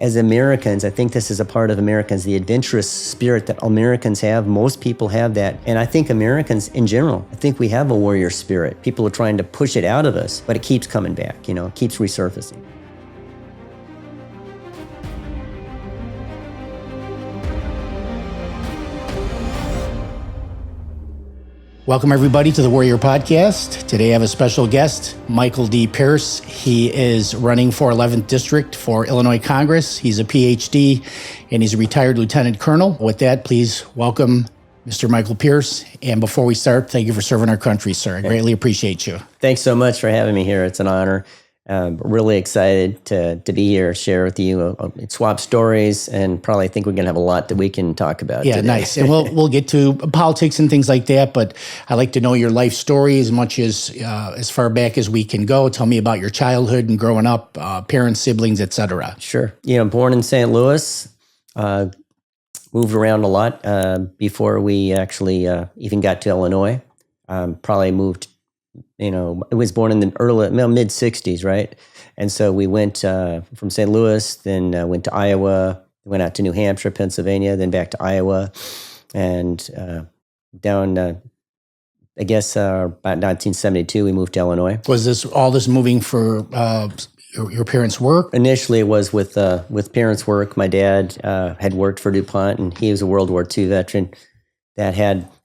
as Americans, I think this is a part of Americans, the adventurous spirit that Americans have. Most people have that. And I think Americans in general, I think we have a warrior spirit. People are trying to push it out of us, but it keeps coming back, it keeps resurfacing. Welcome, everybody, to the Warrior Podcast. Today I have a special guest, Michael D. Pierce. He is running for 11th District for Illinois Congress. He's a PhD, and he's a retired lieutenant colonel. With that, please welcome Mr. Michael Pierce. And before we start, thank you for serving our country, sir. I greatly appreciate you. Thanks so much for having me here. It's an honor. Really excited to be here, share with you, swap stories, and probably think we're going to have a lot that we can talk about today. Nice. And we'll get to politics and things like that, but I like to know your life story as much as far back as we can go. Tell me about your childhood and growing up, parents, siblings, etc. Sure. Born in St. Louis, moved around a lot before we actually even got to Illinois. Probably moved. I was born in the mid 60s, right? And so we went from St. Louis, then went to Iowa, went out to New Hampshire, Pennsylvania, then back to Iowa, and down, about 1972, we moved to Illinois. Was all this moving for your parents' work? Initially, it was with parents' work. My dad had worked for DuPont, and he was a World War II veteran that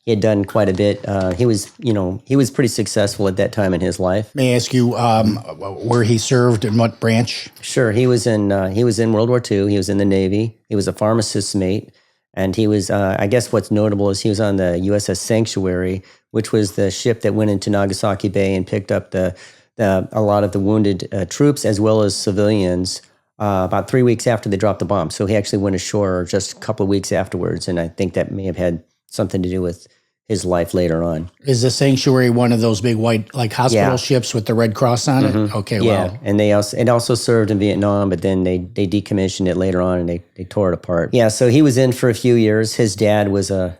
he had done quite a bit. He was pretty successful at that time in his life. May I ask you where he served and what branch? Sure. He was in World War II. He was in the Navy. He was a pharmacist's mate. And he was, I guess what's notable is he was on the USS Sanctuary, which was the ship that went into Nagasaki Bay and picked up a lot of the wounded troops as well as civilians about 3 weeks after they dropped the bomb. So he actually went ashore just a couple of weeks afterwards. And I think that may have had something to do with his life later on. Is the Sanctuary one of those big white hospital ships with the Red Cross on it? Okay, yeah. And it also served in Vietnam, but then they decommissioned it later on and they tore it apart. Yeah, so he was in for a few years. His dad was a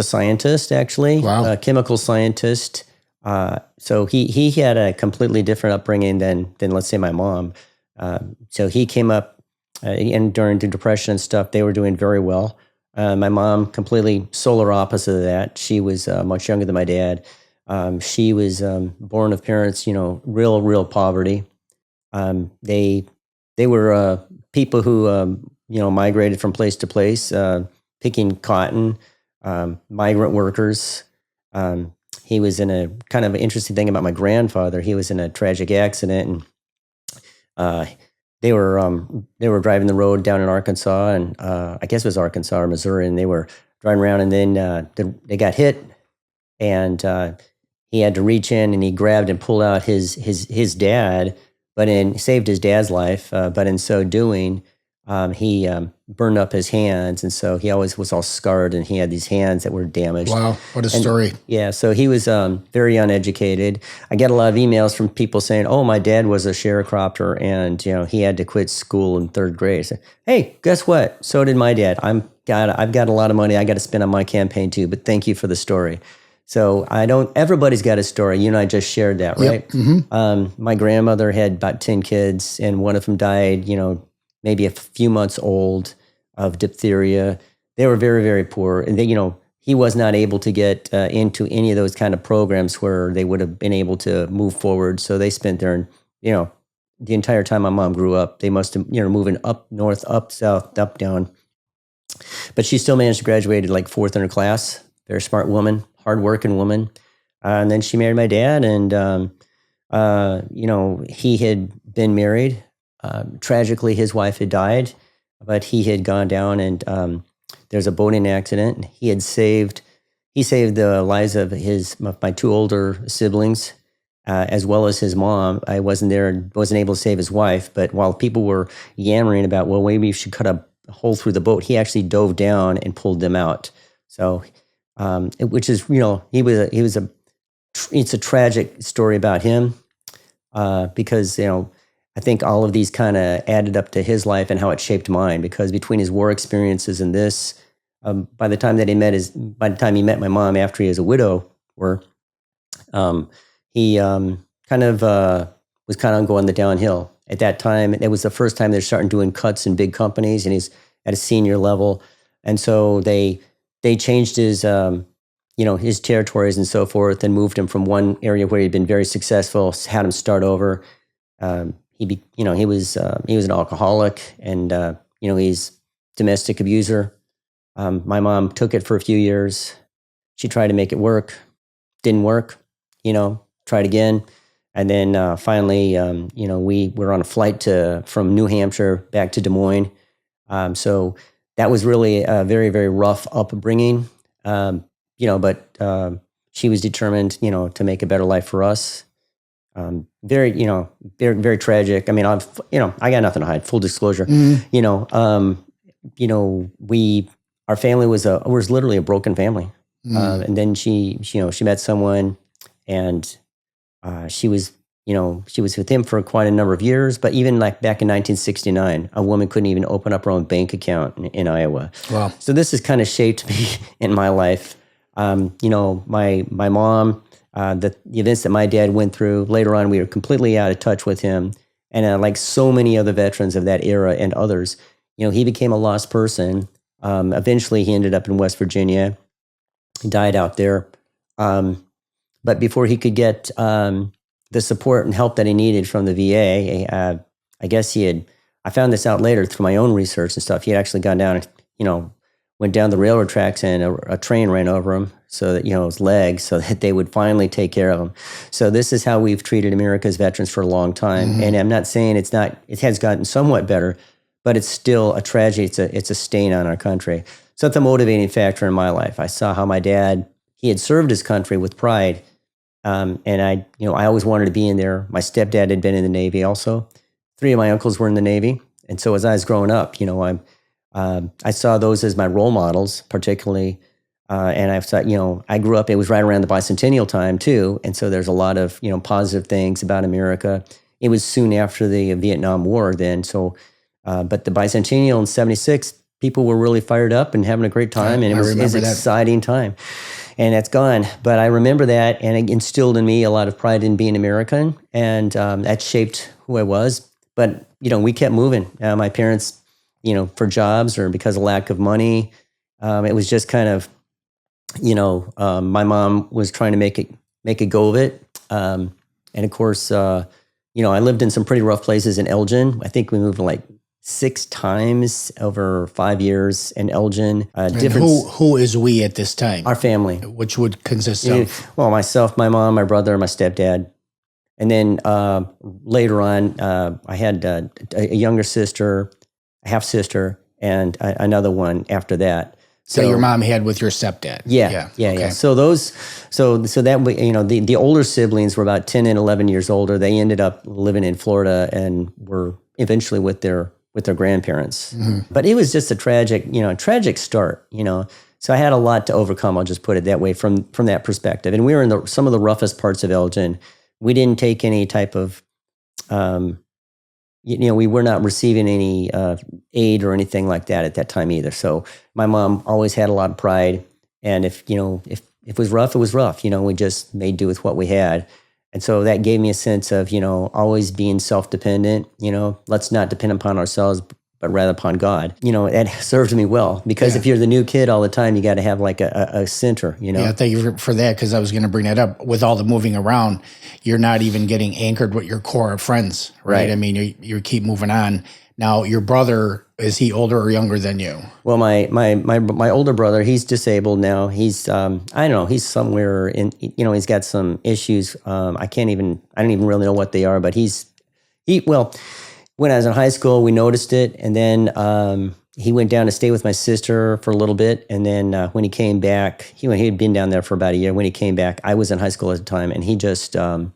scientist, actually. Wow. A chemical scientist. So he had a completely different upbringing than let's say my mom. So he came up and during the Depression and stuff, they were doing very well. My mom, completely solar opposite of that. She was much younger than my dad. She was born of parents, real poverty. They were people who, migrated from place to place, picking cotton, migrant workers. He was in a kind of interesting thing about my grandfather. He was in a tragic accident, and they were driving the road down in Arkansas, and I guess it was Arkansas or Missouri, and they were driving around, and then they got hit, and he had to reach in, and he grabbed and pulled out his dad, saved his dad's life, but in so doing, he burned up his hands, and so he always was all scarred, and he had these hands that were damaged. Wow, what a story. Yeah, so he was very uneducated. I get a lot of emails from people saying, oh, my dad was a sharecropper, and he had to quit school in third grade. I said, hey, guess what? So did my dad. I've got a lot of money I got to spend on my campaign too, but thank you for the story. So everybody's got a story. You and I just shared that, right? Yep. Mm-hmm. My grandmother had about 10 kids, and one of them died, maybe a few months old of diphtheria. They were very, very poor. And he was not able to get into any of those kind of programs where they would have been able to move forward. So they spent there, the entire time my mom grew up, they must have, moving up north, up south, up down. But she still managed to graduate like fourth in her class. Very smart woman, hardworking woman. And then she married my dad, and, he had been married. Tragically, his wife had died, but he had gone down, and there's a boating accident. And he saved the lives of my two older siblings, as well as his mom. I wasn't able to save his wife, but while people were yammering about, well, maybe you should cut a hole through the boat, he actually dove down and pulled them out. So, which is, it's a tragic story about him, because, I think all of these kind of added up to his life and how it shaped mine, because between his war experiences and this, by the time he met my mom after he was a widower, he was kind of going the downhill. At that time, it was the first time they're starting doing cuts in big companies, and he's at a senior level. And so they changed his, his territories and so forth, and moved him from one area where he'd been very successful, had him start over. He was an alcoholic, and he's domestic abuser. My mom took it for a few years. She tried to make it work, didn't work. Tried again, and then finally, we were on a flight from New Hampshire back to Des Moines. So that was really a very, very rough upbringing. But she was determined, to make a better life for us. Very, very, very tragic. I mean, I got nothing to hide. Full disclosure. Our family was literally a broken family. And then she met someone, and she was with him for quite a number of years. But even like back in 1969, a woman couldn't even open up her own bank account in Iowa. Wow. So this has kind of shaped me in my life. My mom, the events that my dad went through, later on, we were completely out of touch with him. And like so many other veterans of that era and others, he became a lost person. Eventually, he ended up in West Virginia. He died out there. But before he could get the support and help that he needed from the VA, I guess I found this out later through my own research and stuff. He had actually gone down and, went down the railroad tracks, and a train ran over him, so that, his legs, so that they would finally take care of him. So this is how we've treated America's veterans for a long time. Mm-hmm. And I'm not saying it has gotten somewhat better, but it's still a tragedy. It's a stain on our country. So that's a motivating factor in my life. I saw how my dad, he had served his country with pride. And I always wanted to be in there. My stepdad had been in the Navy also. 3 of my uncles were in the Navy. And so as I was growing up, I saw those as my role models, particularly. And I thought, I grew up, it was right around the bicentennial time too. And so there's a lot of, positive things about America. It was soon after the Vietnam War then. So, but the bicentennial in 76, people were really fired up and having a great time. And it was an exciting time. And that's gone. But I remember that, and it instilled in me a lot of pride in being American. And that shaped who I was. But, we kept moving. My parents, for jobs or because of lack of money, it was just kind of, my mom was trying to make a go of it. And of course, I lived in some pretty rough places in Elgin. I think we moved like 6 times over 5 years in Elgin. Who is we at this time? Our family. Which would consist of? Well, myself, my mom, my brother, my stepdad. And then later on, I had a younger sister, a half sister, and another one after that. So your mom had with your stepdad. Yeah. So that the older siblings were about 10 and 11 years older. They ended up living in Florida and were eventually with their grandparents. Mm-hmm. But it was just a tragic start. So I had a lot to overcome. I'll just put it that way from that perspective. And we were in some of the roughest parts of Elgin. We didn't take any type of we were not receiving any aid or anything like that at that time either. So my mom always had a lot of pride, and if it was rough, it was rough. We just made do with what we had, and so that gave me a sense of always being self-dependent. Let's not depend upon ourselves, but rather upon God. It served me well, because if you're the new kid all the time, you got to have like a center. Yeah, thank you for that, because I was going to bring that up. With all the moving around, you're not even getting anchored with your core of friends, right? I mean, you keep moving on. Now, your brother, is he older or younger than you? Well, my older brother, he's disabled now. He's I don't know, he's somewhere in he's got some issues. I don't even really know what they are, but when I was in high school, we noticed it, and then he went down to stay with my sister for a little bit, and then when he came back, he had been down there for about a year. When he came back, I was in high school at the time, and he just was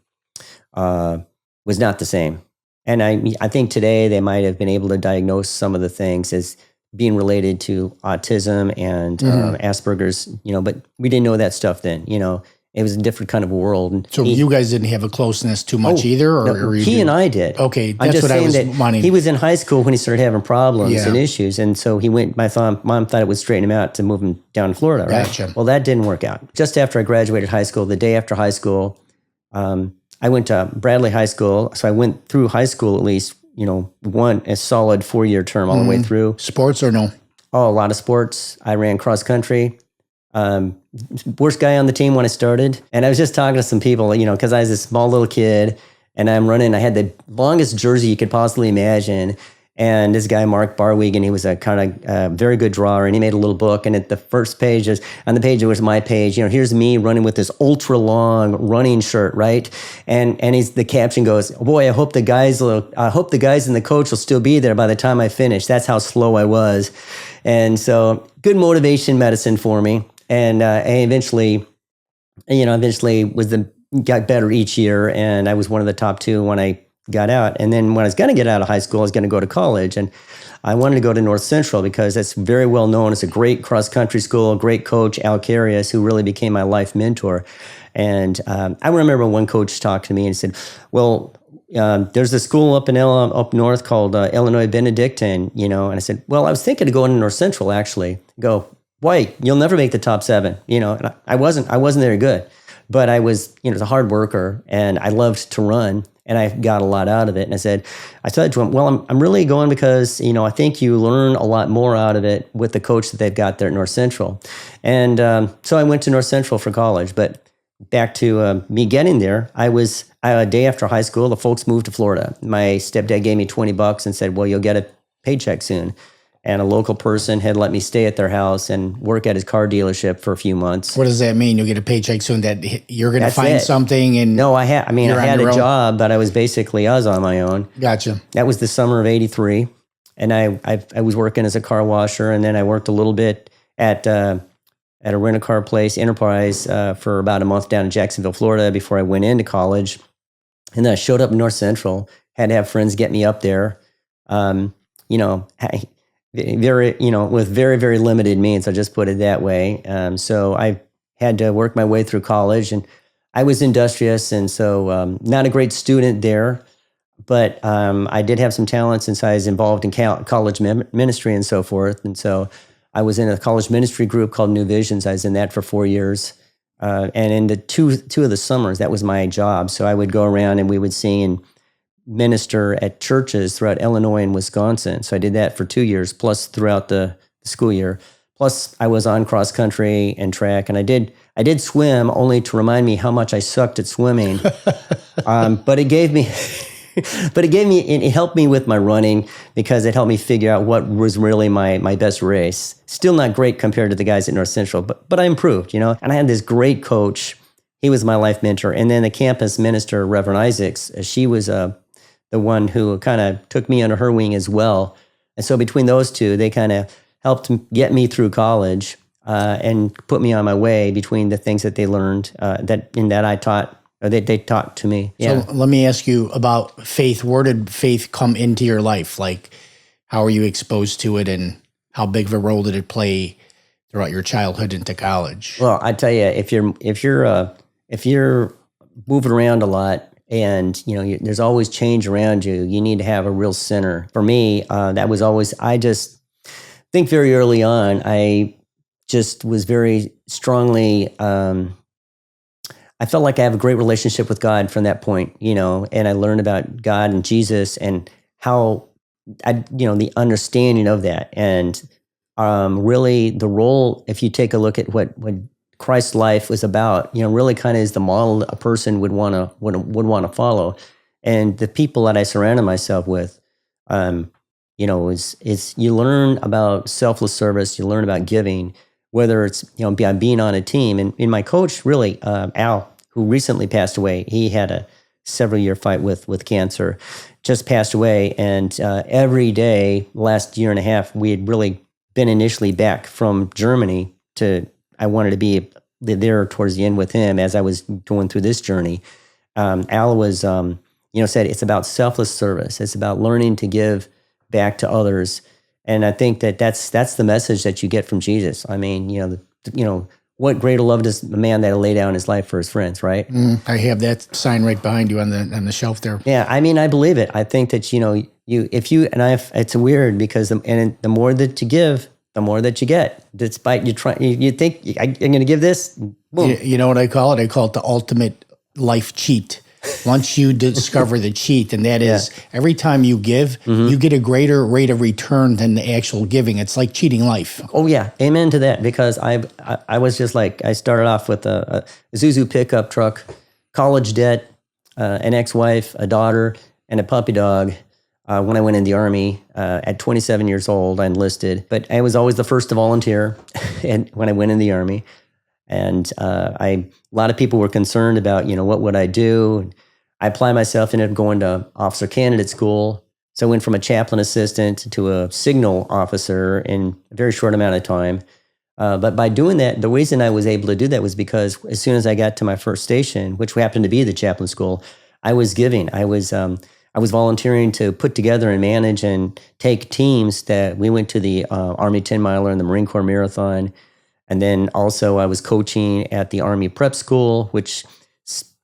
not the same. And I think today they might have been able to diagnose some of the things as being related to autism and Asperger's, but we didn't know that stuff then, It was a different kind of world. So you guys didn't have a closeness too much either? Or he and I did. Okay, that's what I was wanting. He was in high school when he started having problems and issues, and so he went, mom thought it would straighten him out to move him down to Florida, right? Gotcha. Well, that didn't work out. Just after I graduated high school, the day after high school, I went to Bradley High School. So I went through high school at least, a solid 4-year term all the way through. Sports or no? Oh, a lot of sports. I ran cross country. Worst guy on the team when I started. And I was just talking to some people, because I was a small little kid and I'm running. I had the longest jersey you could possibly imagine. And this guy, Mark Barwigan, he was a kind of very good drawer, and he made a little book. And at the first page, on the page, it was my page. Here's me running with this ultra long running shirt, right? And the caption goes, "Boy, I hope the guys and the coach will still be there by the time I finish." That's how slow I was, and so good motivation medicine for me. And I eventually got better each year, and I was one of the top 2 when I got out. And then when I was going to get out of high school, I was going to go to college, and I wanted to go to North Central because it's very well known. It's a great cross-country school, a great coach, Al Carius, who really became my life mentor. And I remember one coach talked to me and said, well, there's a school up north called Illinois Benedictine, and I said, well, I was thinking of going to North Central, actually. Go, why? You'll never make the top 7, and I wasn't very good, but I was, a hard worker, and I loved to run. And I got a lot out of it. And I said to him, well, I'm really going because, I think you learn a lot more out of it with the coach that they've got there at North Central. And so I went to North Central for college. But back to me getting there, I was a day after high school, the folks moved to Florida. My stepdad gave me $20 and said, well, you'll get a paycheck soon. And a local person had let me stay at their house and work at his car dealership for a few months. What does that mean? You'll get a paycheck soon, that you're going to find something? And no, I had a job, but I was on my own. Gotcha. That was the summer of '83. And I was working as a car washer. And then I worked a little bit at a rent-a-car place, Enterprise, for about a month down in Jacksonville, Florida, before I went into college. And then I showed up in North Central, had to have friends get me up there. With very, very limited means, I'll just put it that way. So I had to work my way through college, and I was industrious, and so not a great student there, but I did have some talents, and so I was involved in college ministry and so forth. And so I was in a college ministry group called New Visions. I was in that for 4 years. And in the two of the summers, that was my job. So I would go around and we would sing and minister at churches throughout Illinois and Wisconsin. So I did that for 2 years, plus throughout the school year. Plus I was on cross country and track, and I did swim only to remind me how much I sucked at swimming. But it helped me with my running, because it helped me figure out what was really my best race. Still not great compared to the guys at North Central, but I improved, And I had this great coach. He was my life mentor. And then the campus minister, Reverend Isaacs, she was the one who kind of took me under her wing as well. And so between those two, they kind of helped get me through college and put me on my way between the things that they learned that I taught, or they taught to me. Yeah. So let me ask you about faith. Where did faith come into your life? Like, how were you exposed to it, and how big of a role did it play throughout your childhood into college? Well, I tell you, if you're moving around a lot, and there's always change around you, you need to have a real center. For me, that was always, I just think very early on, I just was very strongly, I felt like I have a great relationship with God from that point, and I learned about God and Jesus and how the understanding of that, and really the role, if you take a look at what Christ's life was about, really kind of is the model a person would want to follow. And the people that I surrounded myself with, is you learn about selfless service, you learn about giving, whether it's, being on a team. And in my coach, really, Al, who recently passed away, he had a several-year fight with cancer, just passed away. And every day, last year and a half, we had really been initially back from Germany to, I wanted to be there towards the end with him as I was going through this journey. Al was, said it's about selfless service. It's about learning to give back to others. And I think that's the message that you get from Jesus. I mean, what greater love does a man that lay down his life for his friends, right? I have that sign right behind you on the shelf there. Yeah, I mean, I believe it. I think that it's weird because the more that you give, the more that you get. Despite you think I'm going to give this. Boom. You know what I call it? I call it the ultimate life cheat. once you discover the cheat, and that is every time you give, you get a greater rate of return than the actual giving. It's like cheating life. Oh yeah, amen to that. Because I was just like, I started off with a Isuzu pickup truck, college debt, an ex-wife, a daughter, and a puppy dog. When I went in the Army at 27 years old, I enlisted. But I was always the first to volunteer, and when I went in the Army, and a lot of people were concerned about, what would I do? I applied myself, ended up going to officer candidate school. So I went from a chaplain assistant to a signal officer in a very short amount of time. But by doing that, the reason I was able to do that was because as soon as I got to my first station, which happened to be the chaplain school, I was giving. I was volunteering to put together and manage and take teams that we went to the Army 10 miler and the Marine Corps Marathon. And then also I was coaching at the Army Prep School, which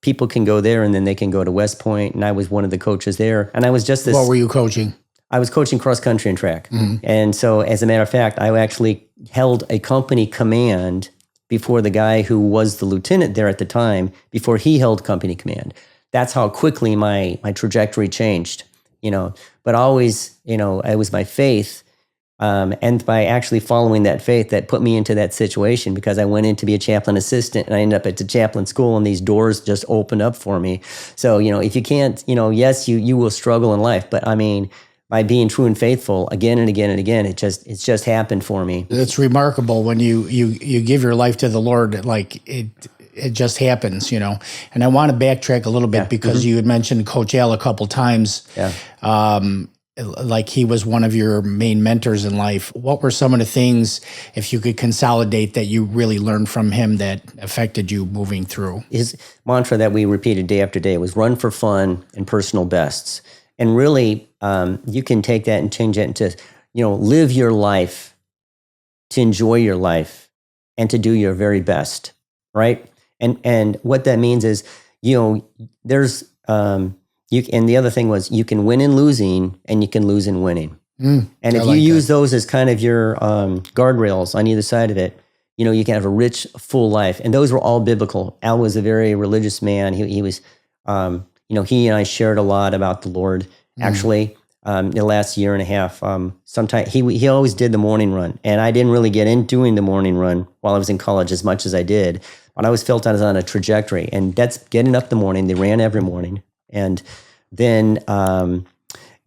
people can go there and then they can go to West Point. And I was one of the coaches there. And I was just this. What were you coaching? I was coaching cross country and track. And so as a matter of fact, I actually held a company command before the guy who was the lieutenant there at the time, before he held company command. That's how quickly my trajectory changed, but always, it was my faith. And by actually following that faith that put me into that situation, because I went in to be a chaplain assistant and I ended up at the chaplain school and these doors just opened up for me. So, if you can't, yes, you will struggle in life, but I mean, by being true and faithful again and again and again, it's just happened for me. It's remarkable when you give your life to the Lord, like it just happens, And I want to backtrack a little bit because you had mentioned Coach Al a couple times. Like he was one of your main mentors in life. What were some of the things, if you could consolidate, that you really learned from him that affected you moving through? His mantra that we repeated day after day was run for fun and personal bests. And really, you can take that and change it into, live your life, to enjoy your life, and to do your very best, right? And what that means is, there's and the other thing was you can win in losing and you can lose in winning. And if you use those as kind of your guardrails on either side of it, you can have a rich, full life. And those were all biblical. Al was a very religious man. He was, he and I shared a lot about the Lord. Actually, the last year and a half, sometimes he always did the morning run. And I didn't really get into doing the morning run while I was in college as much as I did. But I always felt I was on a trajectory. And that's getting up in the morning. They ran every morning. And then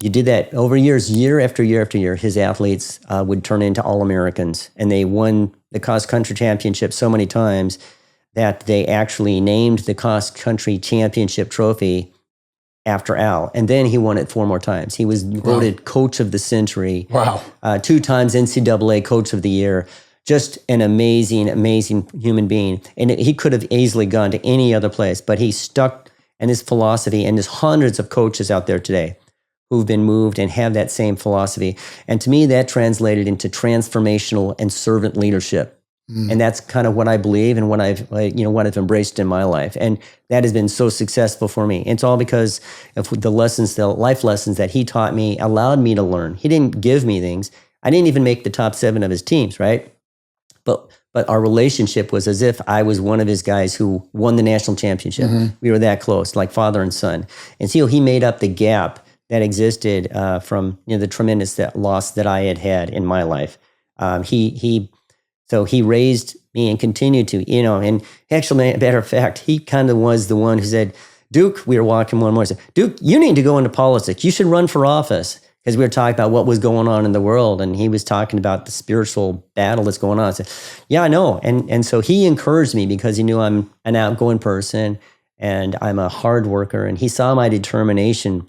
you did that over years, year after year after year. His athletes would turn into All-Americans. And they won the cross-country championship so many times that they actually named the cross-country championship trophy after Al. And then he won it 4 more times. He was voted Coach of the Century. Wow. 2 times NCAA Coach of the Year. Just an amazing, amazing human being. And he could have easily gone to any other place, but he stuck in his philosophy. And there's hundreds of coaches out there today who've been moved and have that same philosophy. And to me, that translated into transformational and servant leadership. And that's kind of what I believe and what I've embraced in my life. And that has been so successful for me. It's all because of the life lessons that he taught me, allowed me to learn. He didn't give me things. I didn't even make the top 7 of his teams, right? But our relationship was as if I was one of his guys who won the national championship. We were that close, like father and son. And so he made up the gap that existed from the tremendous loss that I had in my life. So he raised me and continued to, and actually, matter of fact, he kind of was the one who said, Duke, we were walking one morning, said, Duke, you need to go into politics. You should run for office. Because we were talking about what was going on in the world, and he was talking about the spiritual battle that's going on. I said, yeah, I know. And so he encouraged me because he knew I'm an outgoing person and I'm a hard worker. And he saw my determination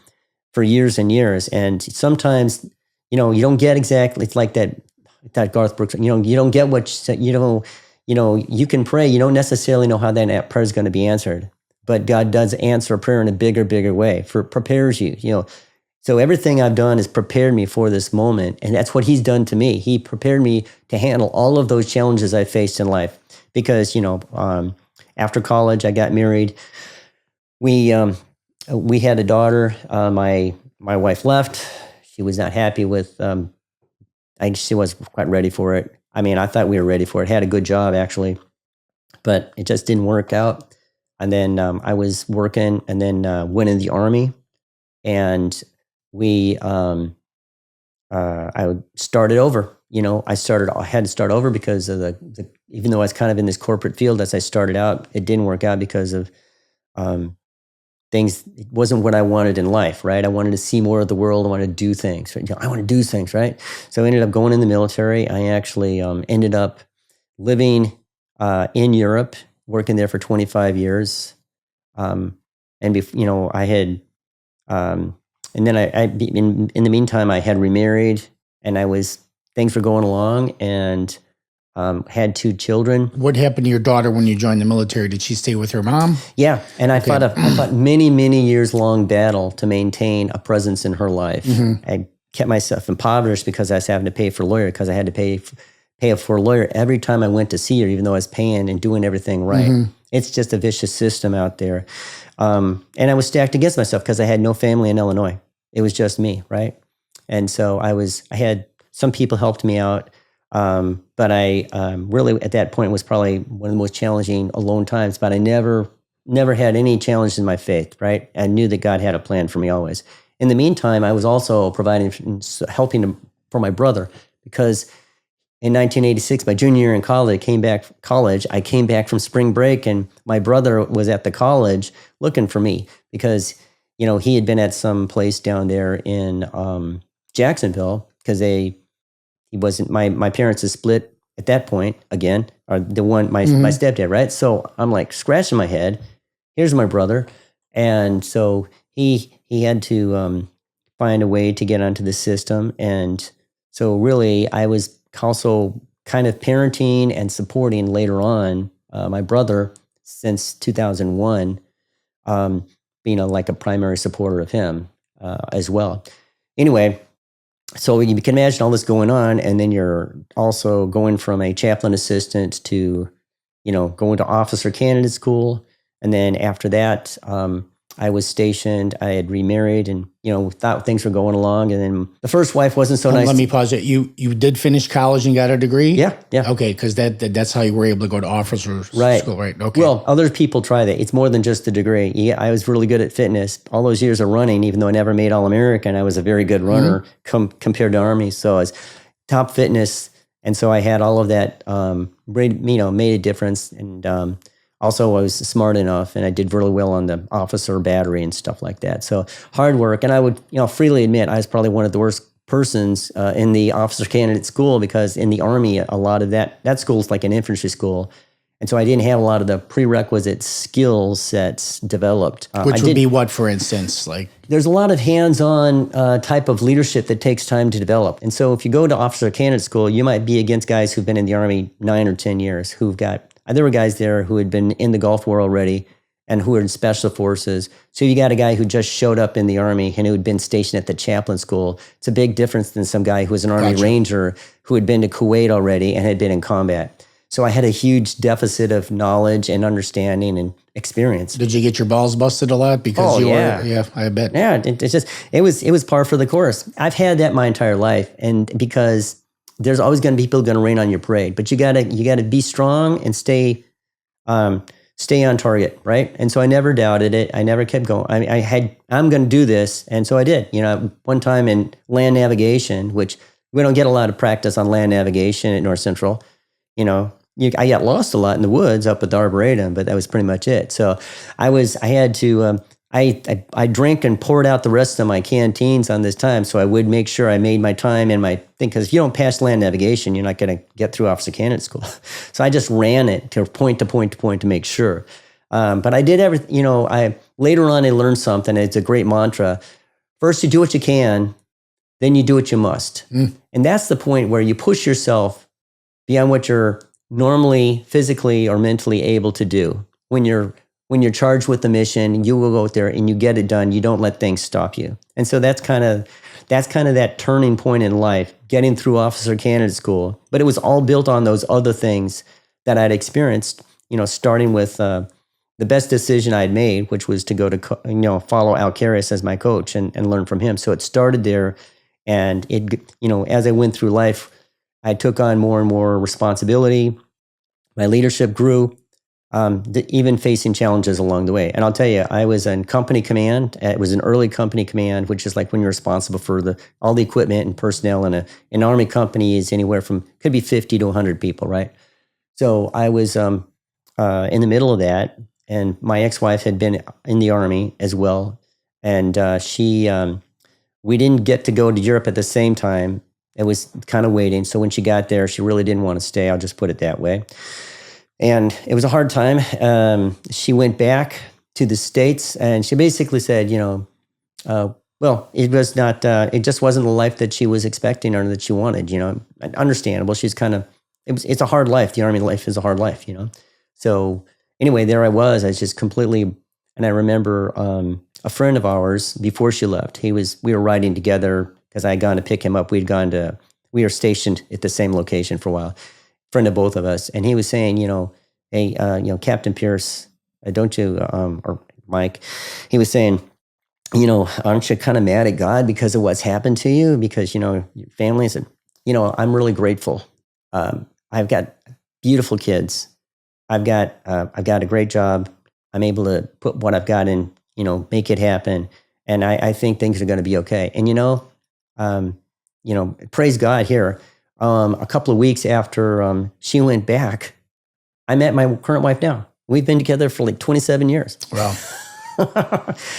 for years and years. And sometimes, you don't get exactly, it's like that Garth Brooks, you don't get what you can pray. You don't necessarily know how that prayer is going to be answered. But God does answer prayer in a bigger way, prepares you, So everything I've done has prepared me for this moment, and that's what he's done to me. He prepared me to handle all of those challenges I faced in life. Because after college, I got married. We had a daughter. My wife left. She was not happy with. She wasn't quite ready for it. I mean, I thought we were ready for it. Had a good job actually, but it just didn't work out. And then I was working, and then went in the Army, and I started over. I had to start over because of the even though I was kind of in this corporate field as I started out, it didn't work out because of things. It wasn't what I wanted in life, right? I wanted to see more of the world. I wanted to do things. Right? I want to do things, right? So I ended up going in the military. I actually ended up living in Europe, working there for 25 years. I had, and then in the meantime, I had remarried, and things were going along, and had 2 children. What happened to your daughter when you joined the military? Did she stay with her mom? Yeah, and I fought many, many years long battle to maintain a presence in her life. Mm-hmm. I kept myself impoverished because I was having to pay for a lawyer, because I had to pay for a lawyer every time I went to see her, even though I was paying and doing everything right. Mm-hmm. It's just a vicious system out there. And I was stacked against myself because I had no family in Illinois. It was just me, right? And so I had some people helped me out. But I really, at that point, was probably one of the most challenging alone times, but I never had any challenge in my faith, right? I knew that God had a plan for me always. In the meantime, I was also helping for my brother, because in 1986, my junior year in college, I came back from spring break, and my brother was at the college looking for me because, he had been at some place down there in Jacksonville, because he wasn't, my parents had split at that point again, or my stepdad, right? So I'm like scratching my head. Here's my brother. And so he had to find a way to get onto the system. And so really I was also kind of parenting and supporting later on my brother since 2001, being like a primary supporter of him as well. Anyway, so you can imagine all this going on, and then you're also going from a chaplain assistant to, going to officer candidate school. And then after that, I was stationed. I had remarried, and thought things were going along. And then the first wife wasn't so nice. Let me pause it. You did finish college and got a degree? Yeah. Okay, because that's how you were able to go to officer school, right? Okay. Well, other people try that. It's more than just the degree. Yeah, I was really good at fitness. All those years of running, even though I never made All-American, I was a very good runner compared to Army. So I was top fitness, and so I had all of that. Made a difference, and also, I was smart enough, and I did really well on the officer battery and stuff like that. So hard work, and I would, freely admit I was probably one of the worst persons in the officer candidate school, because in the Army, a lot of that school is like an infantry school, and so I didn't have a lot of the prerequisite skill sets developed. Which would be what, for instance, like? There's a lot of hands-on type of leadership that takes time to develop, and so if you go to officer candidate school, you might be against guys who've been in the Army 9 or 10 years, who've got. There were guys there who had been in the Gulf War already and who were in special forces. So you got a guy who just showed up in the Army and who had been stationed at the chaplain school. It's a big difference than some guy who was an Army Ranger who had been to Kuwait already and had been in combat. So I had a huge deficit of knowledge and understanding and experience. Did you get your balls busted a lot? Because yeah, I bet. Yeah, it was par for the course. I've had that my entire life, and because there's always going to be people going to rain on your parade, but you gotta be strong and stay on target, right? And so I never doubted it. I never kept going. I'm going to do this, and so I did. One time in land navigation, which we don't get a lot of practice on land navigation at North Central. I got lost a lot in the woods up at the Arboretum, but that was pretty much it. So I had to. I drank and poured out the rest of my canteens on this time, so I would make sure I made my time and my thing, because if you don't pass land navigation, you're not going to get through officer candidate school. So I just ran it to point to make sure. But I did everything. Later on I learned something. It's a great mantra. First, you do what you can, then you do what you must, and that's the point where you push yourself beyond what you're normally physically or mentally able to do. When you're charged with the mission, you will go out there and you get it done. You don't let things stop you. And so that's kind of that turning point in life, getting through officer candidate school. But it was all built on those other things that I'd experienced, starting with the best decision I'd made, which was to go to, follow Al Karras as my coach and learn from him. So it started there. And as I went through life, I took on more and more responsibility. My leadership grew. even facing challenges along the way. And I'll tell you, I was in company command. It was an early company command, which is like when you're responsible for all the equipment and personnel in an Army company is anywhere from, could be 50 to 100 people, right? So I was in the middle of that, and my ex-wife had been in the Army as well. And we didn't get to go to Europe at the same time. It was kind of waiting. So when she got there, she really didn't want to stay. I'll just put it that way. And it was a hard time. She went back to the States, and she basically said, well, it was not, it just wasn't the life that she was expecting or that she wanted, understandable. She's kind of, it's a hard life. The Army life is a hard life, So anyway, there I was just completely, and I remember a friend of ours, before she left, we were riding together because I had gone to pick him up. We were stationed at the same location for a while, friend of both of us. And he was saying, hey, Captain Pierce, don't you, or Mike, he was saying, aren't you kind of mad at God because of what's happened to you? Because, your family. I said, I'm really grateful. I've got beautiful kids. I've got a great job. I'm able to put what I've got in, make it happen. And I think things are going to be okay. And, praise God here. A couple of weeks after she went back, I met my current wife now. We've been together for like 27 years. Wow.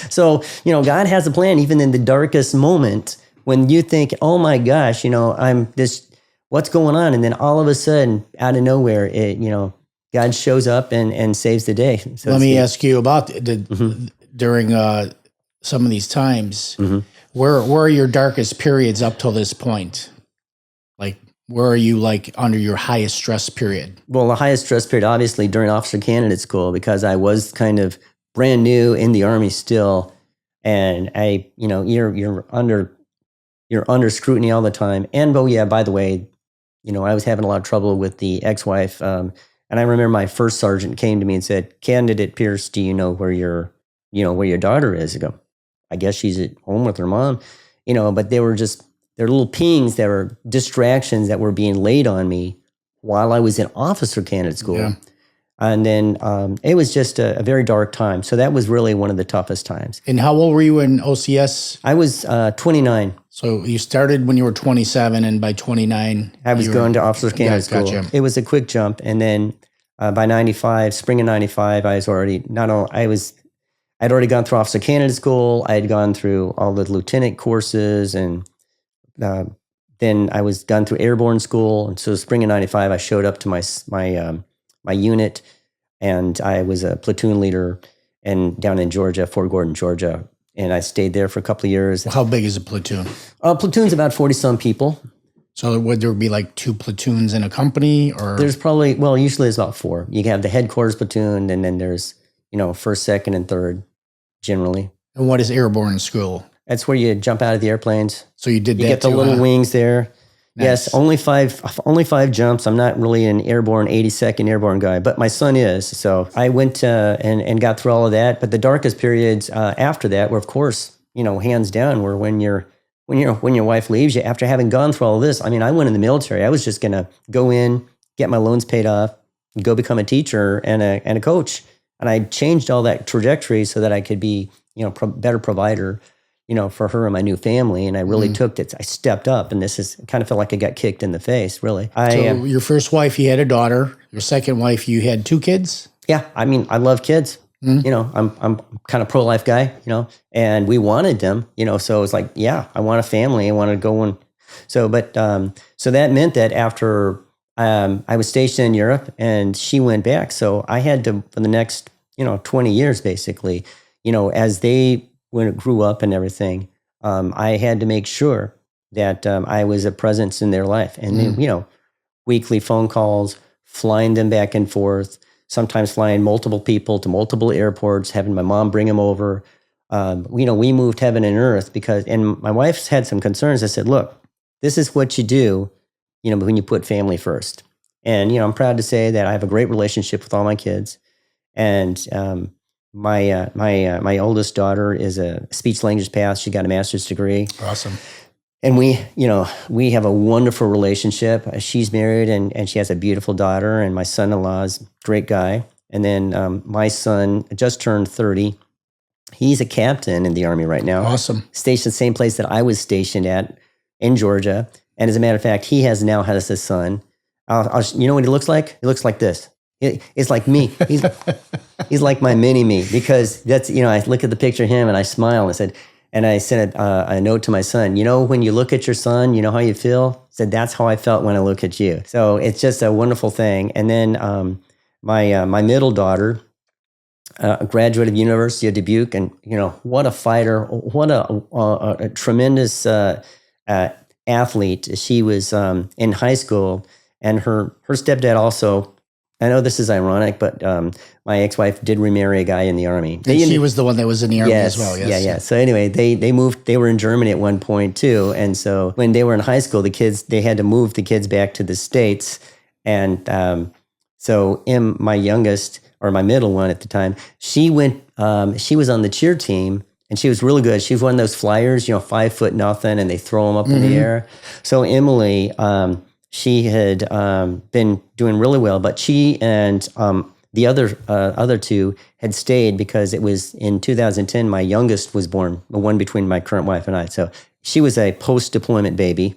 So, God has a plan even in the darkest moment when you think, oh my gosh, what's going on? And then all of a sudden, out of nowhere, God shows up and saves the day. So let me ask you about during some of these times, where are your darkest periods up till this point? Like, where are you under your highest stress period? Well, the highest stress period, obviously, during officer candidate school, because I was kind of brand new in the Army still, and you're under scrutiny all the time. And by the way, I was having a lot of trouble with the ex-wife, and I remember my first sergeant came to me and said, "Candidate Pierce, do you know where your daughter is?" I go, "I guess she's at home with her mom," But they're little pings that were distractions that were being laid on me while I was in officer candidate school. Yeah. And then it was just a very dark time. So that was really one of the toughest times. And how old were you in OCS? I was 29. So you started when you were 27, and by 29... I was going to officer candidate school. Gotcha. It was a quick jump. And then by 95, spring of 95, I'd already gone through officer candidate school. I had gone through all the lieutenant courses, and then I was gone through airborne school. And so spring of 95, I showed up to my unit, and I was a platoon leader down in Georgia, Fort Gordon, Georgia. And I stayed there for a couple of years. How big is a platoon? Platoon's about 40-some people. So would there be like 2 platoons in a company? Or there's usually there's about 4. You have the headquarters platoon, and then there's, first, second, and third, generally. And what is airborne school? That's where you jump out of the airplanes. So you did that. You get the little wings there. Nice. Yes, only five jumps. I'm not really an airborne 82nd airborne guy, but my son is. So I went and got through all of that. But the darkest periods after that were, of course, hands down, were when your wife leaves you after having gone through all of this. I mean, I went in the military. I was just gonna go in, get my loans paid off, go become a teacher and a coach, and I changed all that trajectory so that I could be better provider. For her and my new family. And I really took it. I stepped up, and kind of felt like I got kicked in the face, really. So your first wife, you had a daughter. Your second wife, you had 2 kids? Yeah. I mean, I love kids. I'm kind of pro-life guy, and we wanted them, so it's like, yeah, I want a family. I want to go on. So that meant that after I was stationed in Europe and she went back. So I had to, for the next, 20 years, basically, as they grew up and everything, I had to make sure that I was a presence in their life. And then, weekly phone calls, flying them back and forth, sometimes flying multiple people to multiple airports, having my mom bring them over. We moved heaven and earth and my wife's had some concerns. I said, look, this is what you do, when you put family first. And, I'm proud to say that I have a great relationship with all my kids. And my oldest daughter is a speech language path. She got a master's degree. Awesome. And we have a wonderful relationship. She's married and she has a beautiful daughter, and my son-in-law is a great guy. And then my son just turned 30. He's a captain in the Army right now. Awesome. Stationed the same place that I was stationed at in Georgia. And as a matter of fact, he now has a son. You know what he looks like? He looks like this. It's like me. He's like my mini me, because that's, I look at the picture of him and I smile and I sent a note to my son. When you look at your son, you know how you feel? I said, that's how I felt when I look at you. So it's just a wonderful thing. And then my middle daughter, a graduate of University of Dubuque, and what a fighter, what a tremendous athlete. She was in high school, and her stepdad also. I know this is ironic, but my ex-wife did remarry a guy in the Army. She was the one that was in the Army yes, as well. Yes. Yeah. So anyway, they moved. They were in Germany at one point too, and so when they were in high school, they had to move the kids back to the States, and so my youngest, or my middle one at the time, she went. She was on the cheer team, and she was really good. She was one of those flyers, 5 foot nothing, and they throw them up in the air. So Emily. She had been doing really well, but she and the other two had stayed because it was in 2010. My youngest was born, the one between my current wife and I. So she was a post-deployment baby,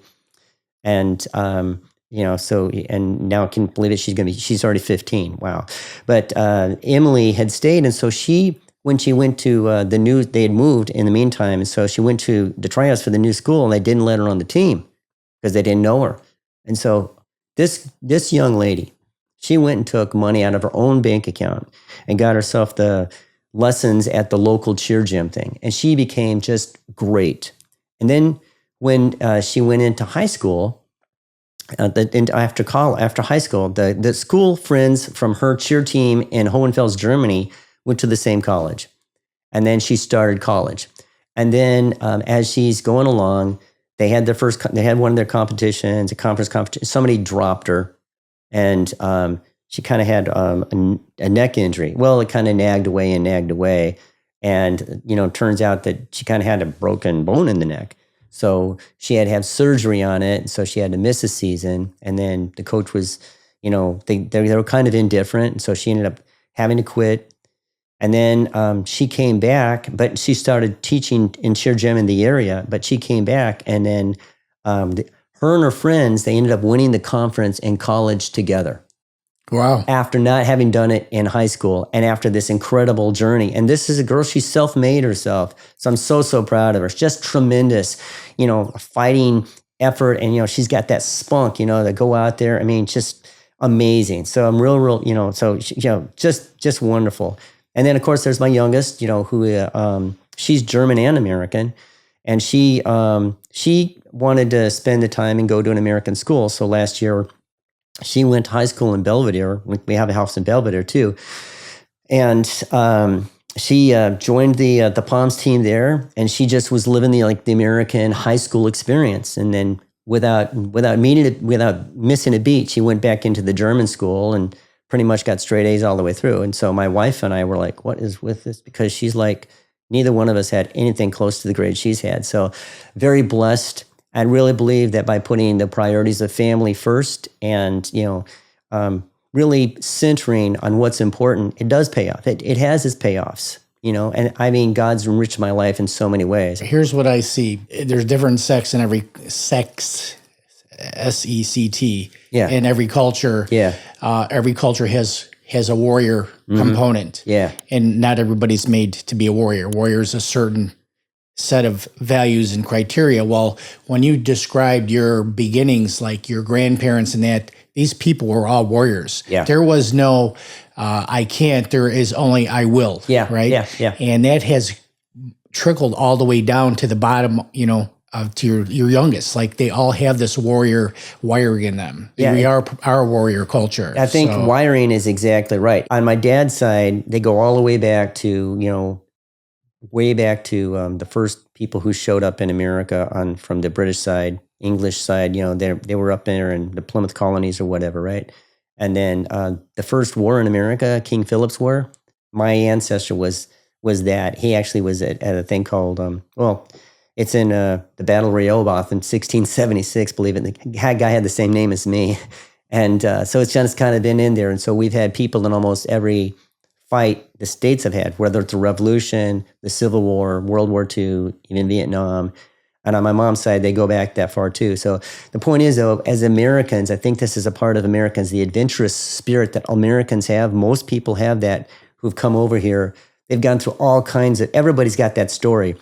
and and now I can't believe it. She's already 15. Wow! But Emily had stayed, and so when she went to they had moved in the meantime, and so she went to the tryouts for the new school, and they didn't let her on the team because they didn't know her. And so this young lady, she went and took money out of her own bank account and got herself the lessons at the local cheer gym thing. And she became just great. And then when she went into high school, after high school, the school friends from her cheer team in Hohenfels, Germany, went to the same college. And then she started college. And then as she's going along, they had one of their competitions, a conference competition. Somebody dropped her, and she kind of had a neck injury. Well, it kind of nagged away, and turns out that she kind of had a broken bone in the neck. So she had to have surgery on it, and so she had to miss a season. And then the coach was, they were kind of indifferent, and so she ended up having to quit. And then she came back, but she started teaching in cheer gym in the area. But she came back, and then her and her friends, they ended up winning the conference in college together. Wow. After not having done it in high school, and after this incredible journey. And this is a girl, she self-made herself. So I'm so proud of her. It's just tremendous, fighting effort. And, she's got that spunk, to go out there. I mean, just amazing. So I'm real, so, just wonderful. And then, of course, there's my youngest, who she's German and American, and she wanted to spend the time and go to an American school. So last year, she went to high school in Belvedere. We have a house in Belvedere too, and she joined the Palms team there, and she just was living the American high school experience. And then without missing a beat, she went back into the German school and pretty much got straight A's all the way through. And so my wife and I were like, what is with this? Because she's like, neither one of us had anything close to the grade she's had. So very blessed. I really believe that by putting the priorities of family first and, really centering on what's important, it does pay off. It has its payoffs, and I mean, God's enriched my life in so many ways. Here's what I see. There's different sects in every sect, SECT, in every culture. Yeah. Every culture has a warrior component. Yeah. And not everybody's made to be a warrior. Warrior's a certain set of values and criteria. Well, when you described your beginnings, like your grandparents and that, these people were all warriors. Yeah. There was no, I can't, there is only I will. Yeah. Right? Yeah. And that has trickled all the way down to the bottom, to your youngest. Like they all have this warrior wiring in them. Yeah. We are our warrior culture. I think wiring is exactly right. On my dad's side, they go all the way back to, the first people who showed up in America from the British side, English side. They were up there in the Plymouth colonies or whatever, right? And then the first war in America, King Philip's War, my ancestor was that. He actually was at a thing called, it's in the Battle of Rehoboth in 1676, believe it. The guy had the same name as me. And so it's just kind of been in there. And so we've had people in almost every fight the states have had, whether it's the Revolution, the Civil War, World War II, even Vietnam. And on my mom's side, they go back that far too. So the point is, though, as Americans, I think this is a part of Americans, the adventurous spirit that Americans have. Most people have that who've come over here. They've gone through all kinds of, everybody's got that story.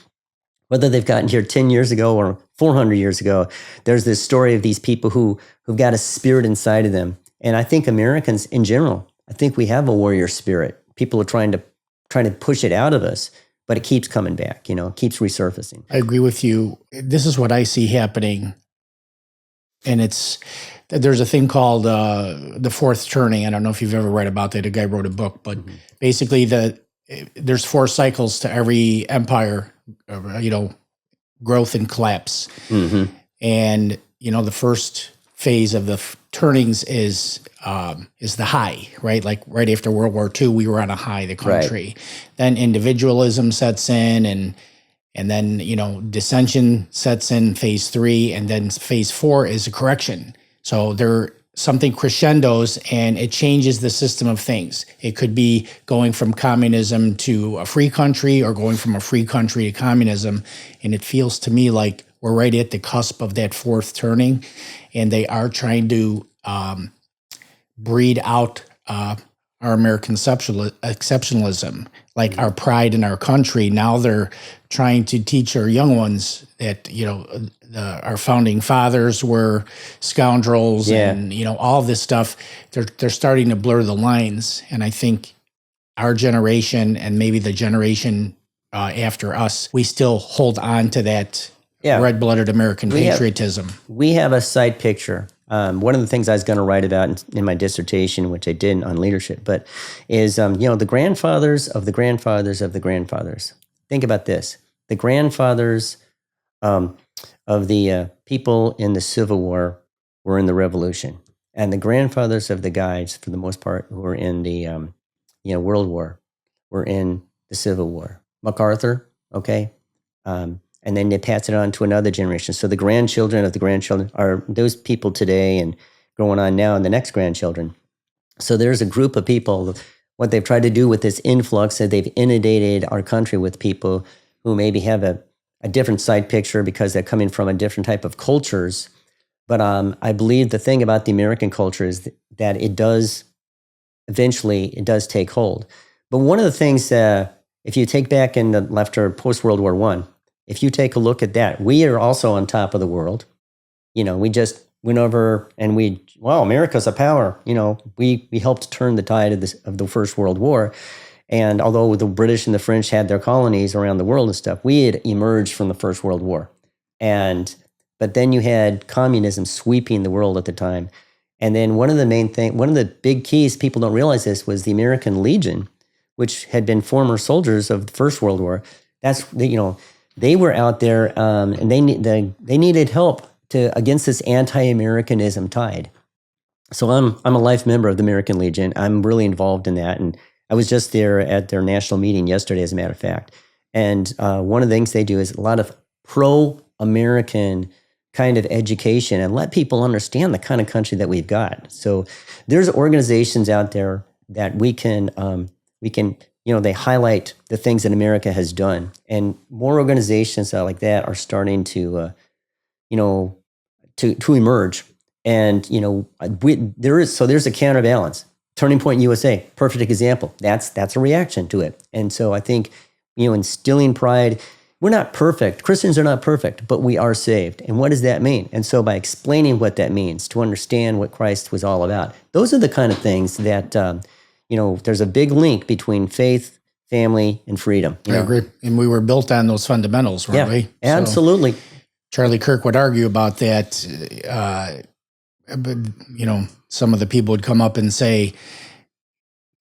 Whether they've gotten here 10 years ago or 400 years ago, there's this story of these people who've got a spirit inside of them. And I think Americans in general, I think we have a warrior spirit. People are trying to push it out of us, but it keeps coming back, it keeps resurfacing. I agree with you. This is what I see happening. And there's a thing called the fourth turning. I don't know if you've ever read about that. A guy wrote a book, but basically there's 4 cycles to every empire, growth and collapse. Mm-hmm. And, the first phase of the turnings is the high, right? Like right after World War II, we were on a high, the country. Right. Then individualism sets in, and then, dissension sets in, phase 3, and then phase 4 is a correction. So something crescendos and it changes the system of things. It could be going from communism to a free country or going from a free country to communism. And it feels to me like we're right at the cusp of that fourth turning, and they are trying to breed out our American exceptionalism, like our pride in our country. Now they're trying to teach our young ones that, our founding fathers were scoundrels and, all this stuff. They're starting to blur the lines. And I think our generation and maybe the generation after us, we still hold on to that red-blooded American patriotism. We have a side picture. One of the things I was going to write about in my dissertation, which I did on leadership, but is, the grandfathers of the grandfathers of the grandfathers. Think about this. The grandfathers of the people in the Civil War were in the Revolution. And the grandfathers of the guys, for the most part, who were in the World War, were in the Civil War. MacArthur, okay? And then they pass it on to another generation. So the grandchildren of the grandchildren are those people today and going on now and the next grandchildren. So there's a group of people, what they've tried to do with this influx, is they've inundated our country with people who maybe have a different side picture because they're coming from a different type of cultures. But I believe the thing about the American culture is that it does take hold. But one of the things, if you take back in the left or post-World War I, if you take a look at that, we are also on top of the world. We just went over and America's a power. We helped turn the tide of the First World War. And although the British and the French had their colonies around the world and stuff, we had emerged from the First World War. But then you had communism sweeping the world at the time. And then one of the big keys, people don't realize this, was the American Legion, which had been former soldiers of the First World War. They were out there and they needed help against this anti-Americanism tide. So I'm a life member of the American Legion. I'm really involved in that, and I was just there at their national meeting yesterday, as a matter of fact. And one of the things they do is a lot of pro-American kind of education and let people understand the kind of country that we've got. So there's organizations out there that we can they highlight the things that America has done, and more organizations like that are starting to emerge. And there's a counterbalance. Turning Point USA, perfect example. That's a reaction to it. And so I think instilling pride. We're not perfect. Christians are not perfect, but we are saved. And what does that mean? And so by explaining what that means, to understand what Christ was all about, those are the kind of things that there's a big link between faith, family, and freedom. I agree. And we were built on those fundamentals, weren't we? Absolutely. So Charlie Kirk would argue about that. But, some of the people would come up and say,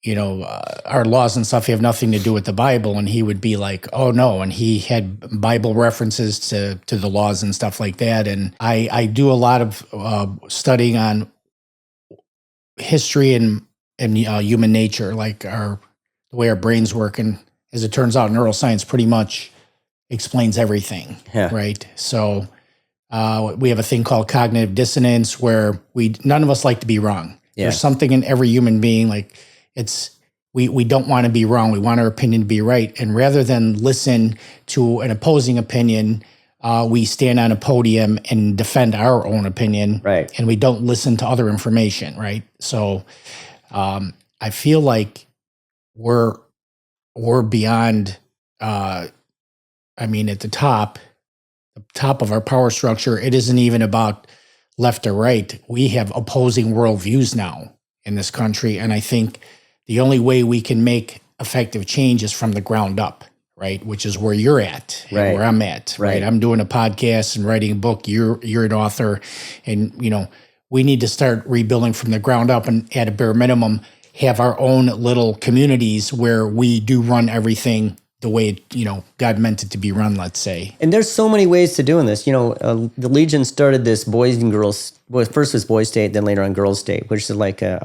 our laws and stuff have nothing to do with the Bible. And he would be like, oh, no. And he had Bible references to the laws and stuff like that. And I do a lot of studying on history and human nature, like the way our brains work. And as it turns out, neuroscience pretty much explains everything, right? So We have a thing called cognitive dissonance where none of us like to be wrong. Yeah. There's something in every human being, like we don't want to be wrong. We want our opinion to be right. And rather than listen to an opposing opinion, we stand on a podium and defend our own opinion. Right. And we don't listen to other information. Right. So I feel like we're beyond, at the top of our power structure, it isn't even about left or right. We have opposing worldviews now in this country. And I think the only way we can make effective change is from the ground up, right? Which is where you're at, and Right. where I'm at, right? I'm doing a podcast and writing a book. You're an author. And, we need to start rebuilding from the ground up and at a bare minimum, have our own little communities where we do run everything the way, God meant it to be run, let's say. And there's so many ways to doing this. The Legion started this boys and girls, well, first was boys state, then later on girls state, which is like a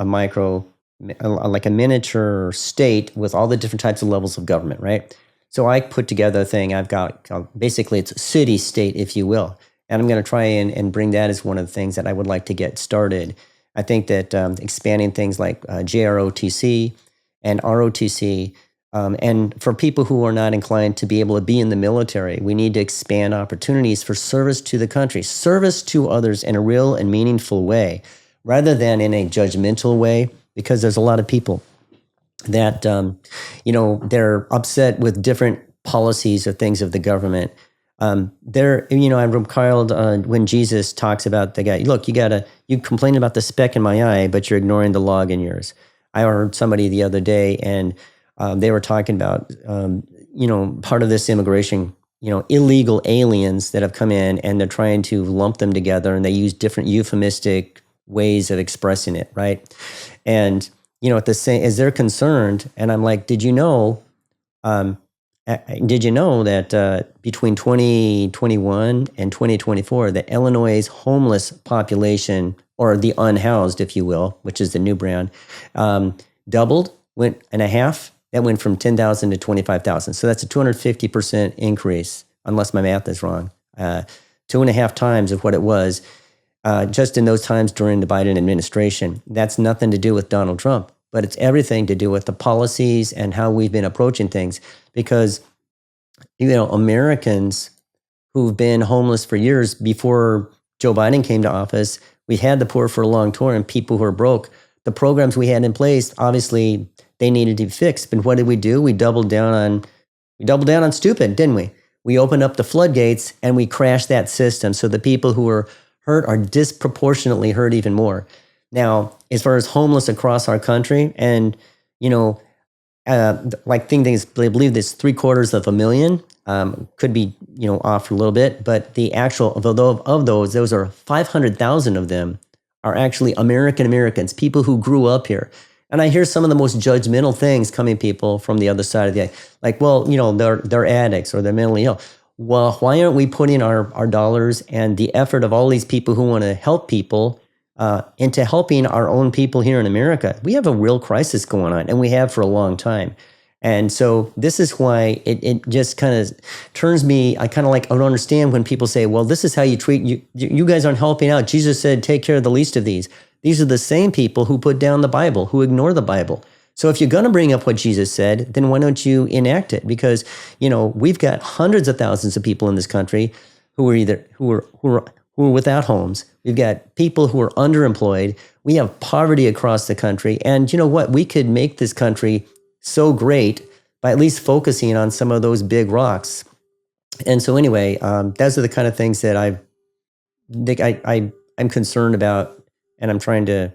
miniature state with all the different types of levels of government, right? So I put together a thing I've got, basically it's city state, if you will. And I'm going to try and bring that as one of the things that I would like to get started. I think that expanding things like JROTC and ROTC, and for people who are not inclined to be able to be in the military, we need to expand opportunities for service to the country, service to others in a real and meaningful way, rather than in a judgmental way, because there's a lot of people that, they're upset with different policies or things of the government. I recalled when Jesus talks about the guy, look, you complain about the speck in my eye, but you're ignoring the log in yours. I heard somebody the other day, and they were talking about, part of this immigration, illegal aliens that have come in, and they're trying to lump them together, and they use different euphemistic ways of expressing it, right? And, at the same, as they're concerned, and I'm like, did you know that between 2021 and 2024, the Illinois' homeless population, or the unhoused, if you will, which is the new brand, doubled, went and a half. That went from 10,000 to 25,000. So that's a 250% increase, unless my math is wrong. 2.5 times of what it was just in those times during the Biden administration. That's nothing to do with Donald Trump, but it's everything to do with the policies and how we've been approaching things. Because, Americans who've been homeless for years before Joe Biden came to office, we had the poor for a long tour and people who are broke. The programs we had in place, obviously, they needed to be fixed. But what did we do? We doubled down on stupid, didn't we? We opened up the floodgates and we crashed that system. So the people who were hurt are disproportionately hurt even more. Now, as far as homeless across our country, and I believe this 750,000, could be off a little bit, but the actual of those are 500,000 of them are actually Americans, people who grew up here. And I hear some of the most judgmental things coming people from the other side of the like, well, they're addicts or they're mentally ill. Well, why aren't we putting our dollars and the effort of all these people who want to help people into helping our own people here in America? We have a real crisis going on, and we have for a long time. And so this is why it just kind of turns me, I don't understand when people say, well, this is how you treat, you guys aren't helping out. Jesus said, take care of the least of these. These are the same people who put down the Bible, who ignore the Bible. So if you're going to bring up what Jesus said, then why don't you enact it? Because, we've got hundreds of thousands of people in this country who are without homes. We've got people who are underemployed. We have poverty across the country. And you know what? We could make this country so great by at least focusing on some of those big rocks. And so anyway, those are the kind of things that I'm concerned about. And I'm trying to,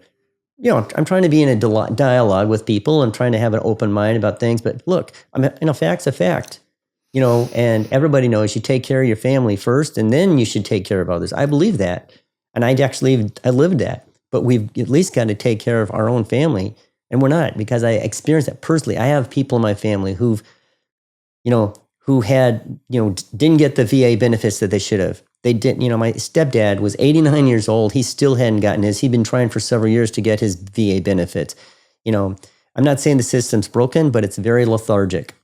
be in a dialogue with people and trying to have an open mind about things. But look, fact's a fact, and everybody knows you take care of your family first, and then you should take care of others. I believe that. And I lived that. But we've at least got to take care of our own family. And we're not, because I experienced that personally. I have people in my family who had, didn't get the VA benefits that they should have. They didn't, my stepdad was 89 years old. He still hadn't gotten his. He'd been trying for several years to get his VA benefits. I'm not saying the system's broken, but it's very lethargic.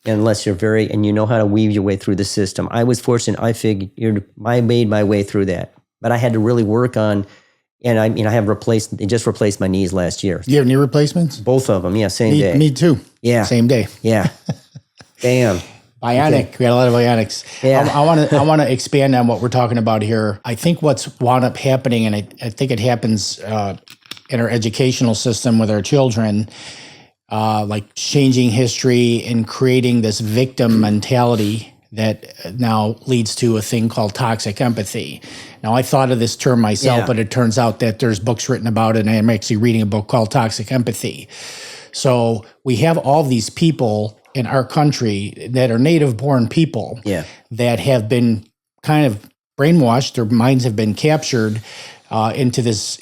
unless you're and you know how to weave your way through the system. I was fortunate. I made my way through that, but I had to really work on, and I just replaced my knees last year. You have knee replacements? Both of them. Yeah. Same day. Me too. Yeah. Same day. Yeah. Damn. Bionic. Okay. We got a lot of bionics. Yeah. I want to expand on what we're talking about here. I think what's wound up happening, and I think it happens in our educational system with our children, like changing history and creating this victim mentality that now leads to a thing called toxic empathy. Now, I thought of this term myself, but it turns out that there's books written about it, and I'm actually reading a book called Toxic Empathy. So we have all these people in our country that are native-born people that have been kind of brainwashed. Their minds have been captured into this,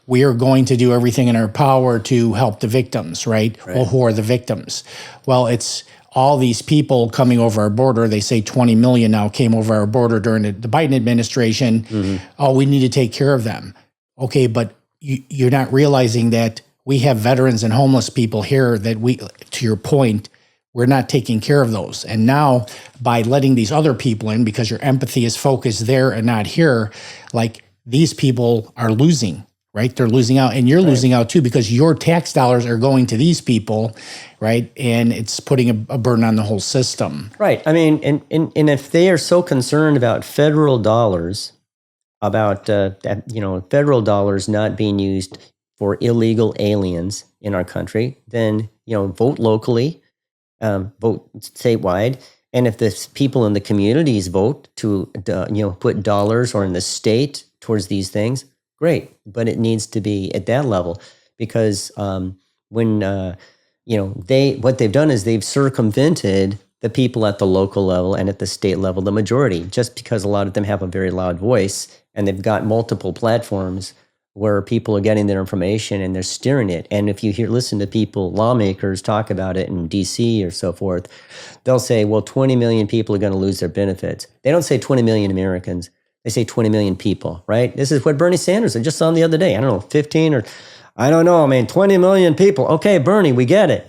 we are going to do everything in our power to help the victims, right? Well, who are the victims? Well, it's all these people coming over our border. They say 20 million now came over our border during the Biden administration. Mm-hmm. Oh, we need to take care of them. Okay, but you're not realizing that we have veterans and homeless people here that to your point, we're not taking care of those. And now by letting these other people in, because your empathy is focused there and not here, like these people are losing, right? They're losing out, and you're losing out too, because your tax dollars are going to these people, right? And it's putting a burden on the whole system. Right. I mean, and if they are so concerned about federal dollars, federal dollars not being used for illegal aliens in our country, then, vote locally, vote statewide. And if the people in the communities vote to, put dollars or in the state towards these things, great. But it needs to be at that level, because what they've done is they've circumvented the people at the local level and at the state level, the majority, just because a lot of them have a very loud voice and they've got multiple platforms where people are getting their information and they're steering it. And if you listen to people, lawmakers talk about it in DC or so forth, they'll say, well, 20 million people are going to lose their benefits. They don't say 20 million Americans. They say 20 million people, right? This is what Bernie Sanders, I just saw the other day. I don't know, 15 or I don't know. I mean, 20 million people. Okay, Bernie, we get it,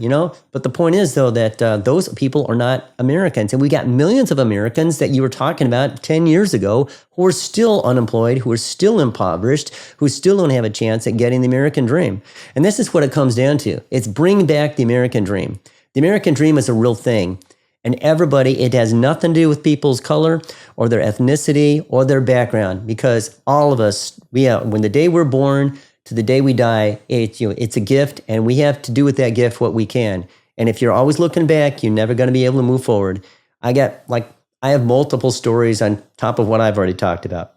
But the point is, though, that those people are not Americans. And we got millions of Americans that you were talking about 10 years ago who are still unemployed, who are still impoverished, who still don't have a chance at getting the American dream. And this is what it comes down to. It's bring back the American dream. The American dream is a real thing. And everybody, it has nothing to do with people's color or their ethnicity or their background, because all of us, when the day we're born to the day we die, it's a gift, and we have to do with that gift what we can. And if you're always looking back, you're never going to be able to move forward. I have multiple stories on top of what I've already talked about,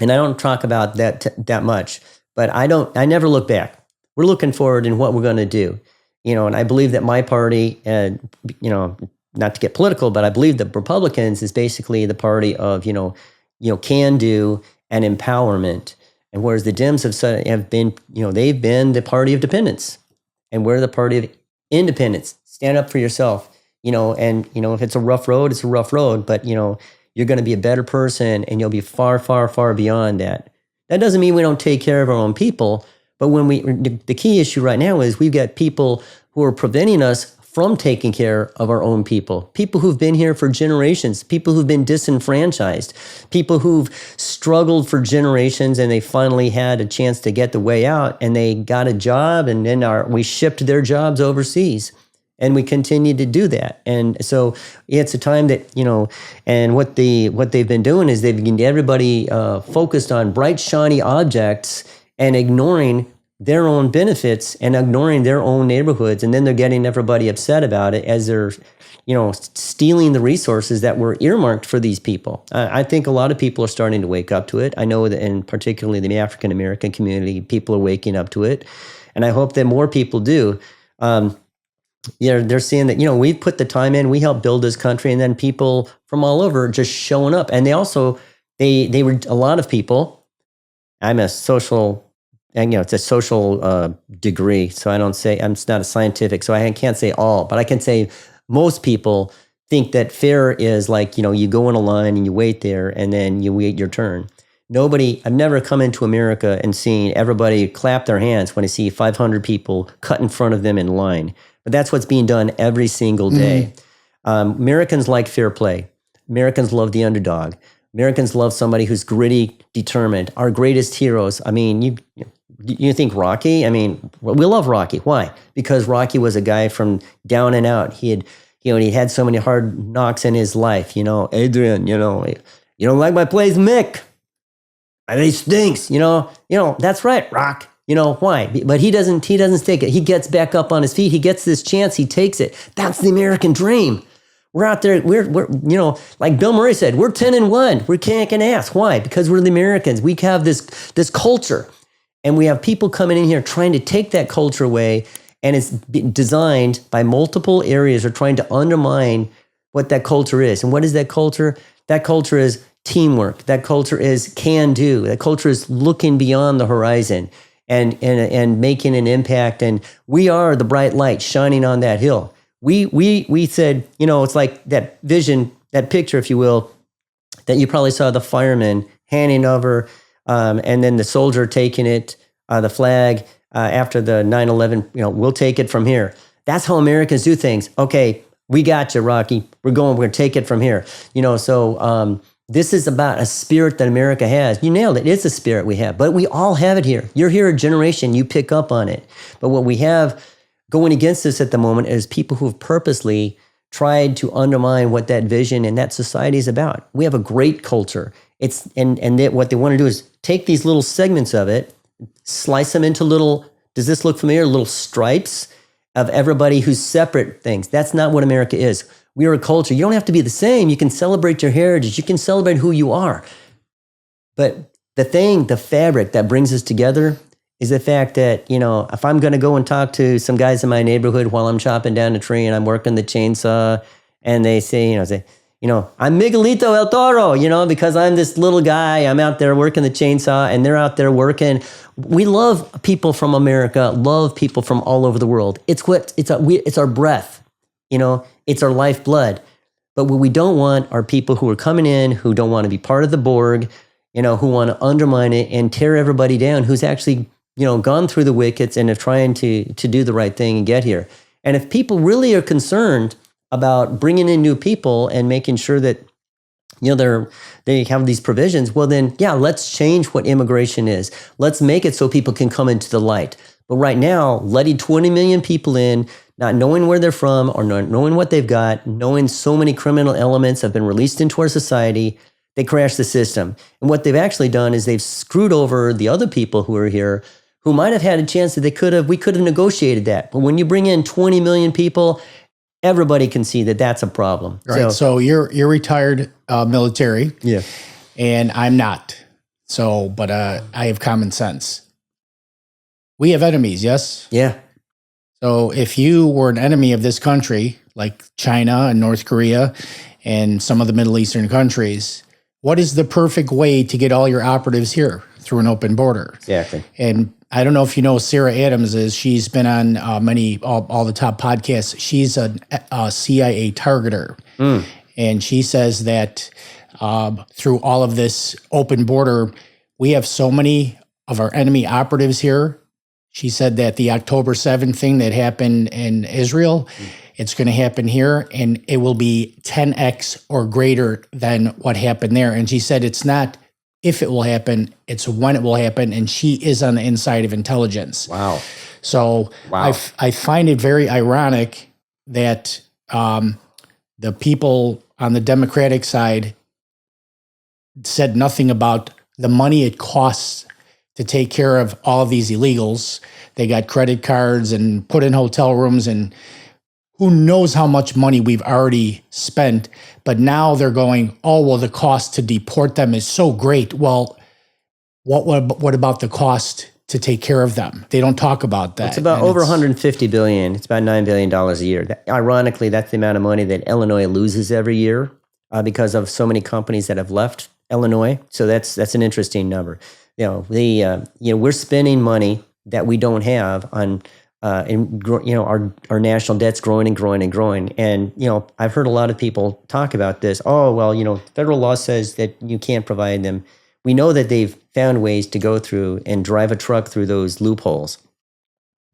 and I don't talk about that much. But I never look back. We're looking forward in what we're going to do, And I believe that my party, not to get political, but I believe that Republicans is basically the party of can do and empowerment. And whereas the Dems have been, they've been the party of dependence, and we're the party of independence. Stand up for yourself, and if it's a rough road, it's a rough road, but you're going to be a better person, and you'll be far, far, far beyond that. That doesn't mean we don't take care of our own people, but the key issue right now is we've got people who are preventing us from taking care of our own people who've been here for generations, people who've been disenfranchised, people who've struggled for generations, and they finally had a chance to get the way out, and they got a job, and then we shipped their jobs overseas, and we continue to do that. And so it's a time that, and what they've been doing is they've been everybody focused on bright, shiny objects and ignoring their own benefits and ignoring their own neighborhoods. And then they're getting everybody upset about it as they're, stealing the resources that were earmarked for these people. I think a lot of people are starting to wake up to it. I know that in particularly the African-American community, people are waking up to it. And I hope that more people do. They're seeing that, we've put the time in, we helped build this country, and then people from all over just showing up. And they also, they were a lot of people. I'm a social, and it's a social degree, so I don't say, I'm not a scientific, so I can't say all, but I can say most people think that fair is like, you go in a line and you wait there and then you wait your turn. I've never come into America and seen everybody clap their hands when I see 500 people cut in front of them in line, but that's what's being done every single day. Americans like fair play. Americans love the underdog. Americans love somebody who's gritty, determined. Our greatest heroes. I mean, you think Rocky? I mean, we love Rocky. Why? Because Rocky was a guy from down and out. He had so many hard knocks in his life. Adrian, you don't like my plays, Mick. He stinks. That's right, Rock. Why? But he doesn't take it. He gets back up on his feet. He gets this chance. He takes it. That's the American dream. We're out there. We're like Bill Murray said, we're 10-1. We're kicking ass. Why? Because we're the Americans. We have this culture, and we have people coming in here trying to take that culture away, and it's designed by multiple areas are trying to undermine what that culture is. And what is that culture? That culture is teamwork. That culture is can do. That culture is looking beyond the horizon and making an impact. And we are the bright light shining on that hill. We said, it's like that vision, that picture, if you will, that you probably saw the fireman handing over, and then the soldier taking it, the flag, after the 9/11, we'll take it from here. That's how Americans do things. Okay, we got you, Rocky. We're going to take it from here. So this is about a spirit that America has. You nailed it. It's a spirit we have, but we all have it here. You're here a generation, you pick up on it. But what we have going against us at the moment is people who have purposely tried to undermine what that vision and that society is about. We have a great culture. What they want to do is take these little segments of it, slice them into little, does this look familiar? Little stripes of everybody who's separate things. That's not what America is. We are a culture. You don't have to be the same. You can celebrate your heritage. You can celebrate who you are. But the fabric that brings us together is the fact that, if I'm going to go and talk to some guys in my neighborhood while I'm chopping down a tree and I'm working the chainsaw, and they say, I'm Miguelito El Toro, because I'm this little guy, I'm out there working the chainsaw, and they're out there working. We love people from America, love people from all over the world. It's our breath, it's our lifeblood. But what we don't want are people who are coming in, who don't want to be part of the Borg, who want to undermine it and tear everybody down, who's actually gone through the wickets and are trying to do the right thing and get here. And if people really are concerned about bringing in new people and making sure that they have these provisions, well then, let's change what immigration is. Let's make it so people can come into the light. But right now, letting 20 million people in, not knowing where they're from or not knowing what they've got, knowing so many criminal elements have been released into our society, they crash the system. And what they've actually done is they've screwed over the other people who are here, who might have had a chance that we could have negotiated that. But when you bring in 20 million people, everybody can see that that's a problem. Right. So you're retired military. Yeah. And I'm not. But I have common sense. We have enemies, yes? Yeah. So if you were an enemy of this country, like China and North Korea and some of the Middle Eastern countries, what is the perfect way to get all your operatives here? Through an open border. Exactly. And I don't know if you know Sarah Adams is. She's been on all the top podcasts. She's a CIA targeter. And she says that through all of this open border, we have so many of our enemy operatives here. She said that the October 7th thing that happened in Israel, it's going to happen here, and it will be 10x or greater than what happened there. And she said it's not if it will happen, it's when it will happen, and she is on the inside of intelligence. Wow. So I find it very ironic that the people on the Democratic side said nothing about the money it costs to take care of all of these illegals. They got credit cards and put in hotel rooms, and who knows how much money we've already spent. But now they're going, the cost to deport them is so great. Well, what about the cost to take care of them? They don't talk about that. It's about over $150 billion. It's about $9 billion a year. Ironically, that's the amount of money that Illinois loses every year because of so many companies that have left Illinois. So that's an interesting number. We're spending money that we don't have on, our national debt's growing and growing and growing. And, I've heard a lot of people talk about this. Federal law says that you can't provide them. We know that they've found ways to go through and drive a truck through those loopholes.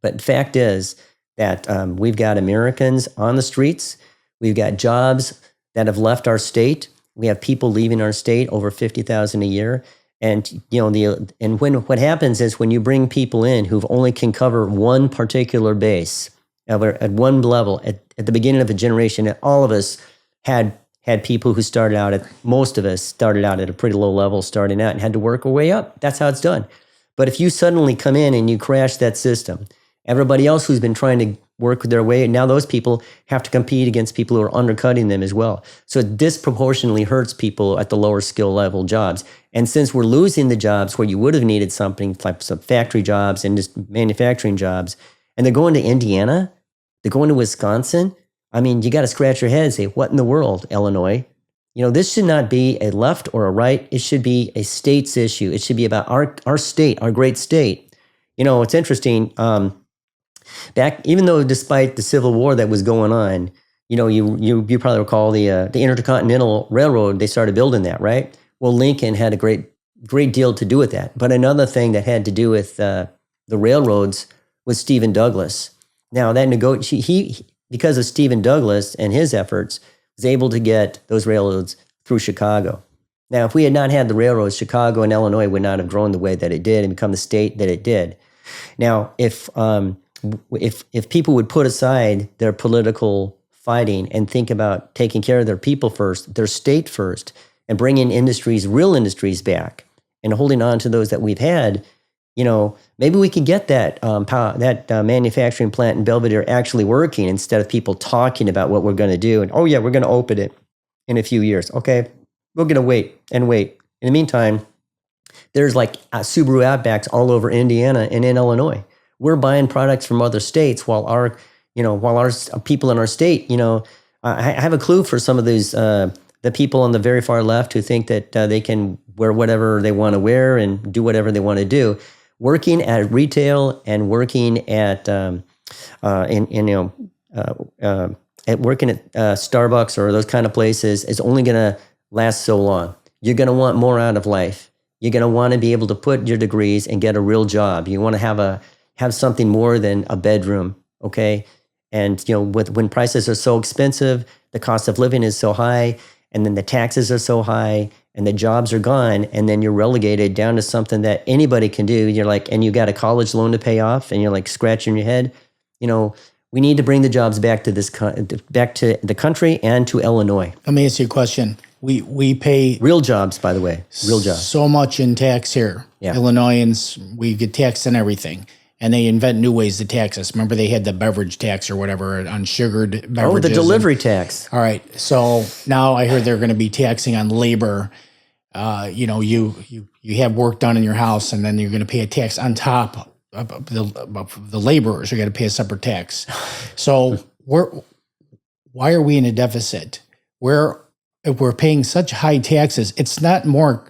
But the fact is that we've got Americans on the streets. We've got jobs that have left our state. We have people leaving our state, over 50,000 a year. And what happens is when you bring people in who only can cover one particular base at one level at the beginning of a generation, and all of us had people who started out most of us started out at a pretty low level starting out and had to work our way up. That's how it's done. But if you suddenly come in and you crash that system, everybody else who's been trying to work their way, now those people have to compete against people who are undercutting them as well. So it disproportionately hurts people at the lower skill level jobs. And since we're losing the jobs where you would have needed something like some factory jobs and just manufacturing jobs, and they're going to Indiana, they're going to Wisconsin, I mean, you got to scratch your head and say, what in the world, Illinois? This should not be a left or a right. It should be a state's issue. It should be about our state, our great state. It's interesting. Even though despite the Civil War that was going on, you probably recall the Intercontinental Railroad, they started building that, right? Well, Lincoln had a great deal to do with that. But another thing that had to do with the railroads was Stephen Douglas. Now, he because of Stephen Douglas and his efforts, was able to get those railroads through Chicago. Now, if we had not had the railroads, Chicago and Illinois would not have grown the way that it did and become the state that it did. Now, if people would put aside their political fighting and think about taking care of their people first, their state first, and bringing real industries back and holding on to those that we've had, maybe we could get that manufacturing plant in Belvedere actually working instead of people talking about what we're going to do. And, oh, yeah, we're going to open it in a few years. Okay, we're going to wait and wait. In the meantime, there's like Subaru Outbacks all over Indiana and in Illinois. We're buying products from other states while our people in our state, I have a clue for some of these, the people on the very far left who think that they can wear whatever they want to wear and do whatever they want to do. Working at retail and working at working at Starbucks or those kind of places is only going to last so long. You're going to want more out of life. You're going to want to be able to put your degrees and get a real job. You want to have something more than a bedroom, okay? And when prices are so expensive, the cost of living is so high, and then the taxes are so high, and the jobs are gone, and then you're relegated down to something that anybody can do. You're like, and you got a college loan to pay off, and you're like scratching your head. We need to bring the jobs back to back to the country and to Illinois. Let me ask you a question. We pay real jobs, by the way, real jobs. So much in tax here. Yeah. Illinoisans, we get taxed on everything. And they invent new ways to tax us. Remember, they had the beverage tax or whatever on sugared beverages. Oh, the delivery tax. All right. So now I heard they're going to be taxing on labor. You have work done in your house, and then you're going to pay a tax on top of the laborers. You're going to pay a separate tax. So why are we in a deficit? If we're paying such high taxes, it's not more.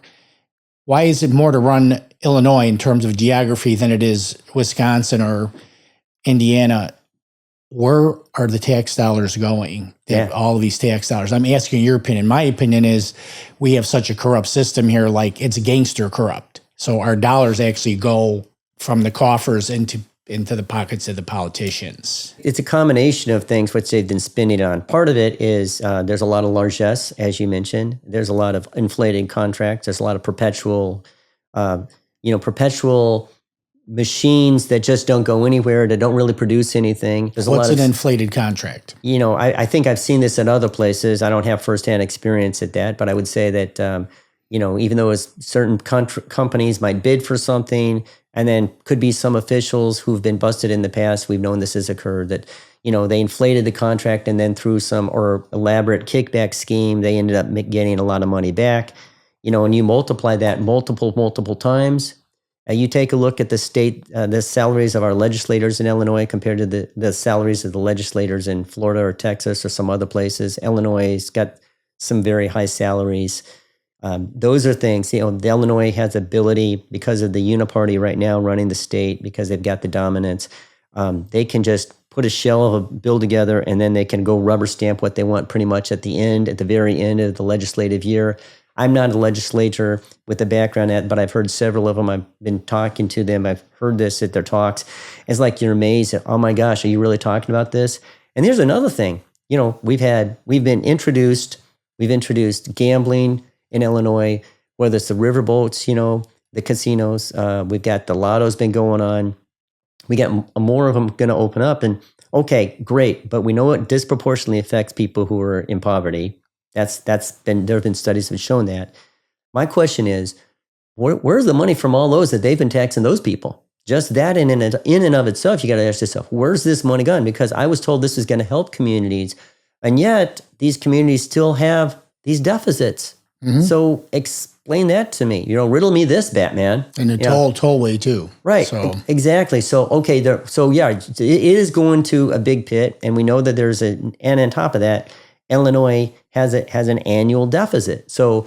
Why is it more to run Illinois in terms of geography than it is Wisconsin or Indiana? Where are the tax dollars going? All of these tax dollars. I'm asking your opinion. My opinion is we have such a corrupt system here, like it's gangster corrupt. So our dollars actually go from the coffers into the pockets of the politicians. It's a combination of things which they've been spending on. Part of it is there's a lot of largesse, as you mentioned. There's a lot of inflated contracts. There's a lot of perpetual machines that just don't go anywhere, that don't really produce anything. There's What's an inflated contract? I think I've seen this at other places. I don't have firsthand experience at that, but I would say that, even though certain companies might bid for something, and then could be some officials who've been busted in the past, we've known this has occurred, that, they inflated the contract and then through some or elaborate kickback scheme, they ended up getting a lot of money back. And you multiply that multiple times. You take a look at the salaries of our legislators in Illinois compared to the salaries of the legislators in Florida or Texas or some other places. Illinois has got some very high salaries. Those are things, the Illinois has ability because of the uniparty right now running the state, because they've got the dominance. They can just put a shell of a bill together and then they can go rubber stamp what they want pretty much at the very end of the legislative year. I'm not a legislator with a background at, but I've heard several of them. I've been talking to them. I've heard this at their talks. It's like you're amazed at, oh my gosh, are you really talking about this? And here's another thing. we've introduced gambling in Illinois, whether it's the riverboats, the casinos. We've got the lotto's been going on. We got more of them going to open up, and okay, great. But we know it disproportionately affects people who are in poverty. There have been studies that have shown that. My question is, where's the money from all those that they've been taxing those people? Just that in and of itself, you got to ask yourself, where's this money gone? Because I was told this is going to help communities, and yet these communities still have these deficits. Mm-hmm. So explain that to me. Riddle me this, Batman. And the tollway too. Right. So. Exactly. So okay. It is going to a big pit, and we know that and on top of that, Illinois has an annual deficit. So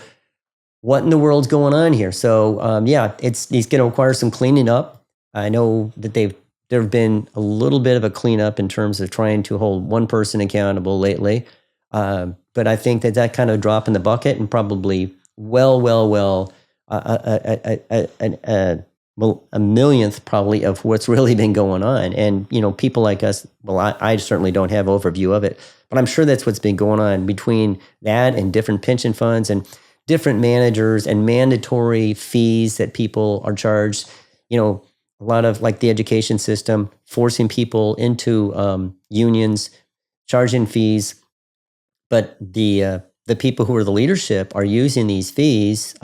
what in the world's going on here? So it's going to require some cleaning up. I know that there have been a little bit of a cleanup in terms of trying to hold one person accountable lately. But I think that kind of drop in the bucket, and probably a millionth probably of what's really been going on. And, people like us, I certainly don't have overview of it, but I'm sure that's what's been going on between that and different pension funds and different managers and mandatory fees that people are charged. A lot of like the education system, forcing people into unions, charging fees. But the people who are the leadership are using these fees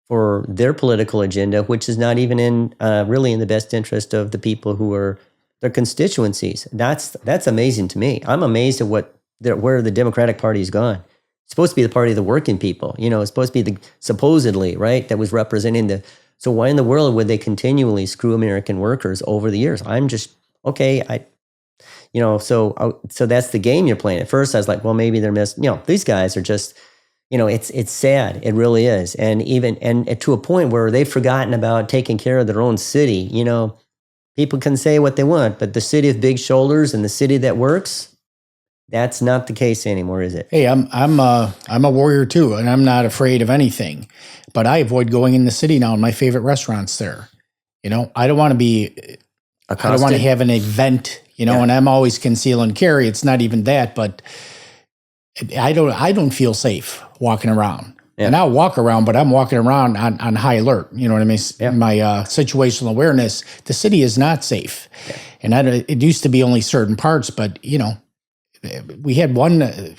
for their political agenda, which is not even really in the best interest of the people who are their constituencies. That's amazing to me. I'm amazed at where the Democratic Party has gone. It's supposed to be the party of the working people. It's supposed to be supposedly, right, that was representing so why in the world would they continually screw American workers over the years? I'm just, okay, so that's the game you're playing. At first I was like, well, maybe they're these guys are just, it's sad. It really is. And to a point where they've forgotten about taking care of their own city. People can say what they want, but the city of big shoulders and the city that works, that's not the case anymore, is it? Hey, I'm a warrior too, and I'm not afraid of anything. But I avoid going in the city now in my favorite restaurants there. I don't want to be accosted. I don't want to have an event, and I'm always conceal and carry. It's not even that, but I don't feel safe walking around. Yeah. And I'll walk around, but I'm walking around on high alert. You know what I mean? Yeah. My situational awareness, the city is not safe. Yeah. And it used to be only certain parts, but, we had one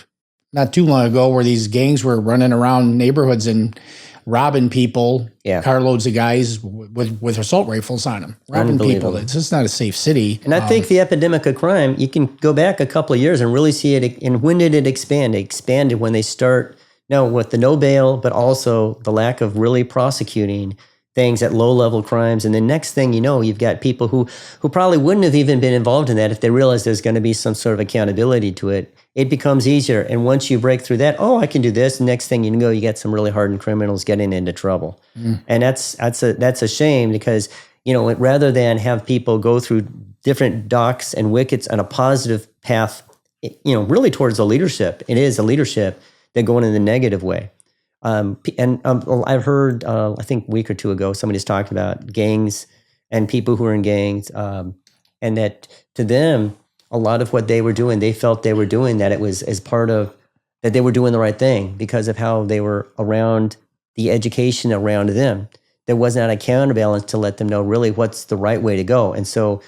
not too long ago where these gangs were running around neighborhoods and robbing people, carloads of guys with assault rifles on them, robbing people. It's just not a safe city. And I think the epidemic of crime, you can go back a couple of years and really see it. And when did it expand? It expanded when they start, with the no bail, but also the lack of really prosecuting things at low-level crimes. And the next thing you know, you've got people who probably wouldn't have even been involved in that if they realized there's going to be some sort of accountability to it. It becomes easier. And once you break through that, I can do this. The next thing you know, you get some really hardened criminals getting into trouble. And that's a shame because, rather than have people go through different docks and wickets on a positive path, really towards a leadership, it is a leadership, than going in the negative way. I've heard, I think a week or two ago, somebody's talked about gangs and people who are in gangs, and that to them, a lot of what they were doing, they felt they were doing that it was as part of, that they were doing the right thing because of how they were around the education around them. There was not a counterbalance to let them know really what's the right way to go. And so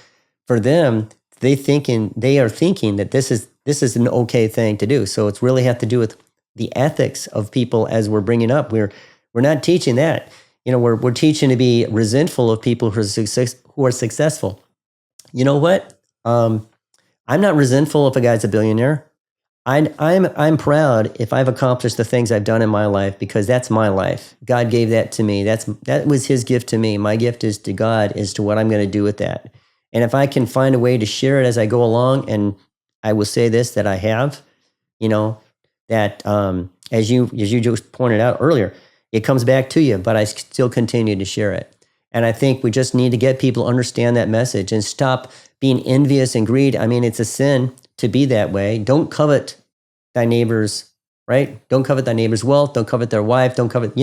for them, they are thinking that this is an okay thing to do. So it's really have to do with the ethics of people as we're bringing up. We're not teaching that. We're teaching to be resentful of people who are successful. You know what? I'm not resentful if a guy's a billionaire. I'm proud if I've accomplished the things I've done in my life because that's my life. God gave that to me. That was His gift to me. My gift is to God as to what I'm going to do with that. And if I can find a way to share it as I go along, and I will say this, that I have, that as you just pointed out earlier, it comes back to you, but I still continue to share it. And I think we just need to get people to understand that message and stop being envious and greed. I mean, it's a sin to be that way. Don't covet thy neighbor's, right? Don't covet thy neighbor's wealth. Don't covet their wife. Don't covet,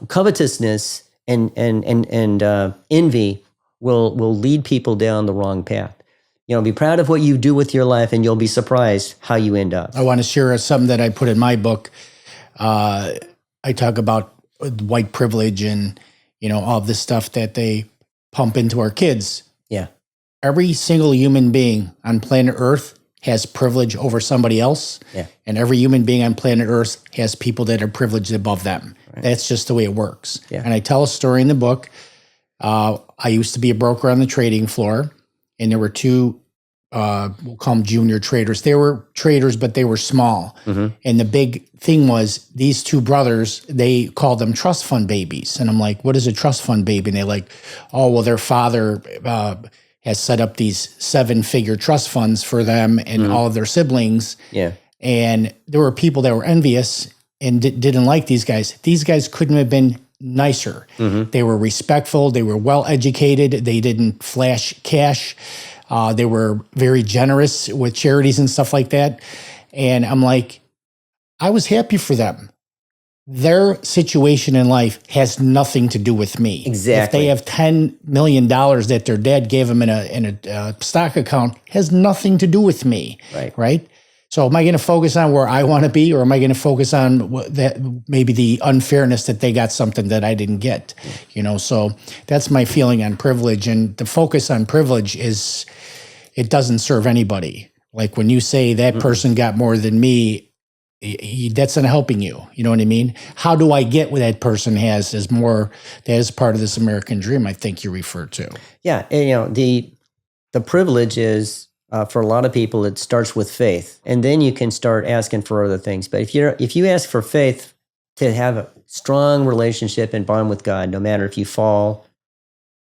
covetousness and envy will lead people down the wrong path. be proud of what you do with your life, and you'll be surprised how you end up. I want to share something that I put in my book. I talk about white privilege and, all this stuff that they pump into our kids. Yeah. Every single human being on planet Earth has privilege over somebody else. Yeah. And every human being on planet Earth has people that are privileged above them. Right. That's just the way it works. Yeah. And I tell a story in the book. I used to be a broker on the trading floor, and there were two, we'll call them junior traders. They were traders, but they were small. Mm-hmm. And the big thing was these two brothers, they called them trust fund babies. And I'm like, what is a trust fund baby? And they're like, oh, well, their father has set up these 7-figure trust funds for them and all of their siblings. Yeah. And there were people that were envious and didn't like these guys. These guys couldn't have been nicer. Mm-hmm. They were respectful. They were well-educated. They didn't flash cash. They were very generous with charities and stuff like that. And I'm like, I was happy for them. Their situation in life has nothing to do with me. Exactly. If they have $10 million that their dad gave them in a stock account, has nothing to do with me. Right? So am I going to focus on where I want to be, or am I going to focus on maybe the unfairness that they got something that I didn't get? So that's my feeling on privilege. And the focus on privilege is, it doesn't serve anybody. Like when you say that person got more than me, that's not helping you. You know what I mean? How do I get what that person has is more, that is part of this American dream I think you refer to. Yeah. And, the privilege is, for a lot of people, it starts with faith, and then you can start asking for other things. But if you ask for faith to have a strong relationship and bond with God, no matter if you fall,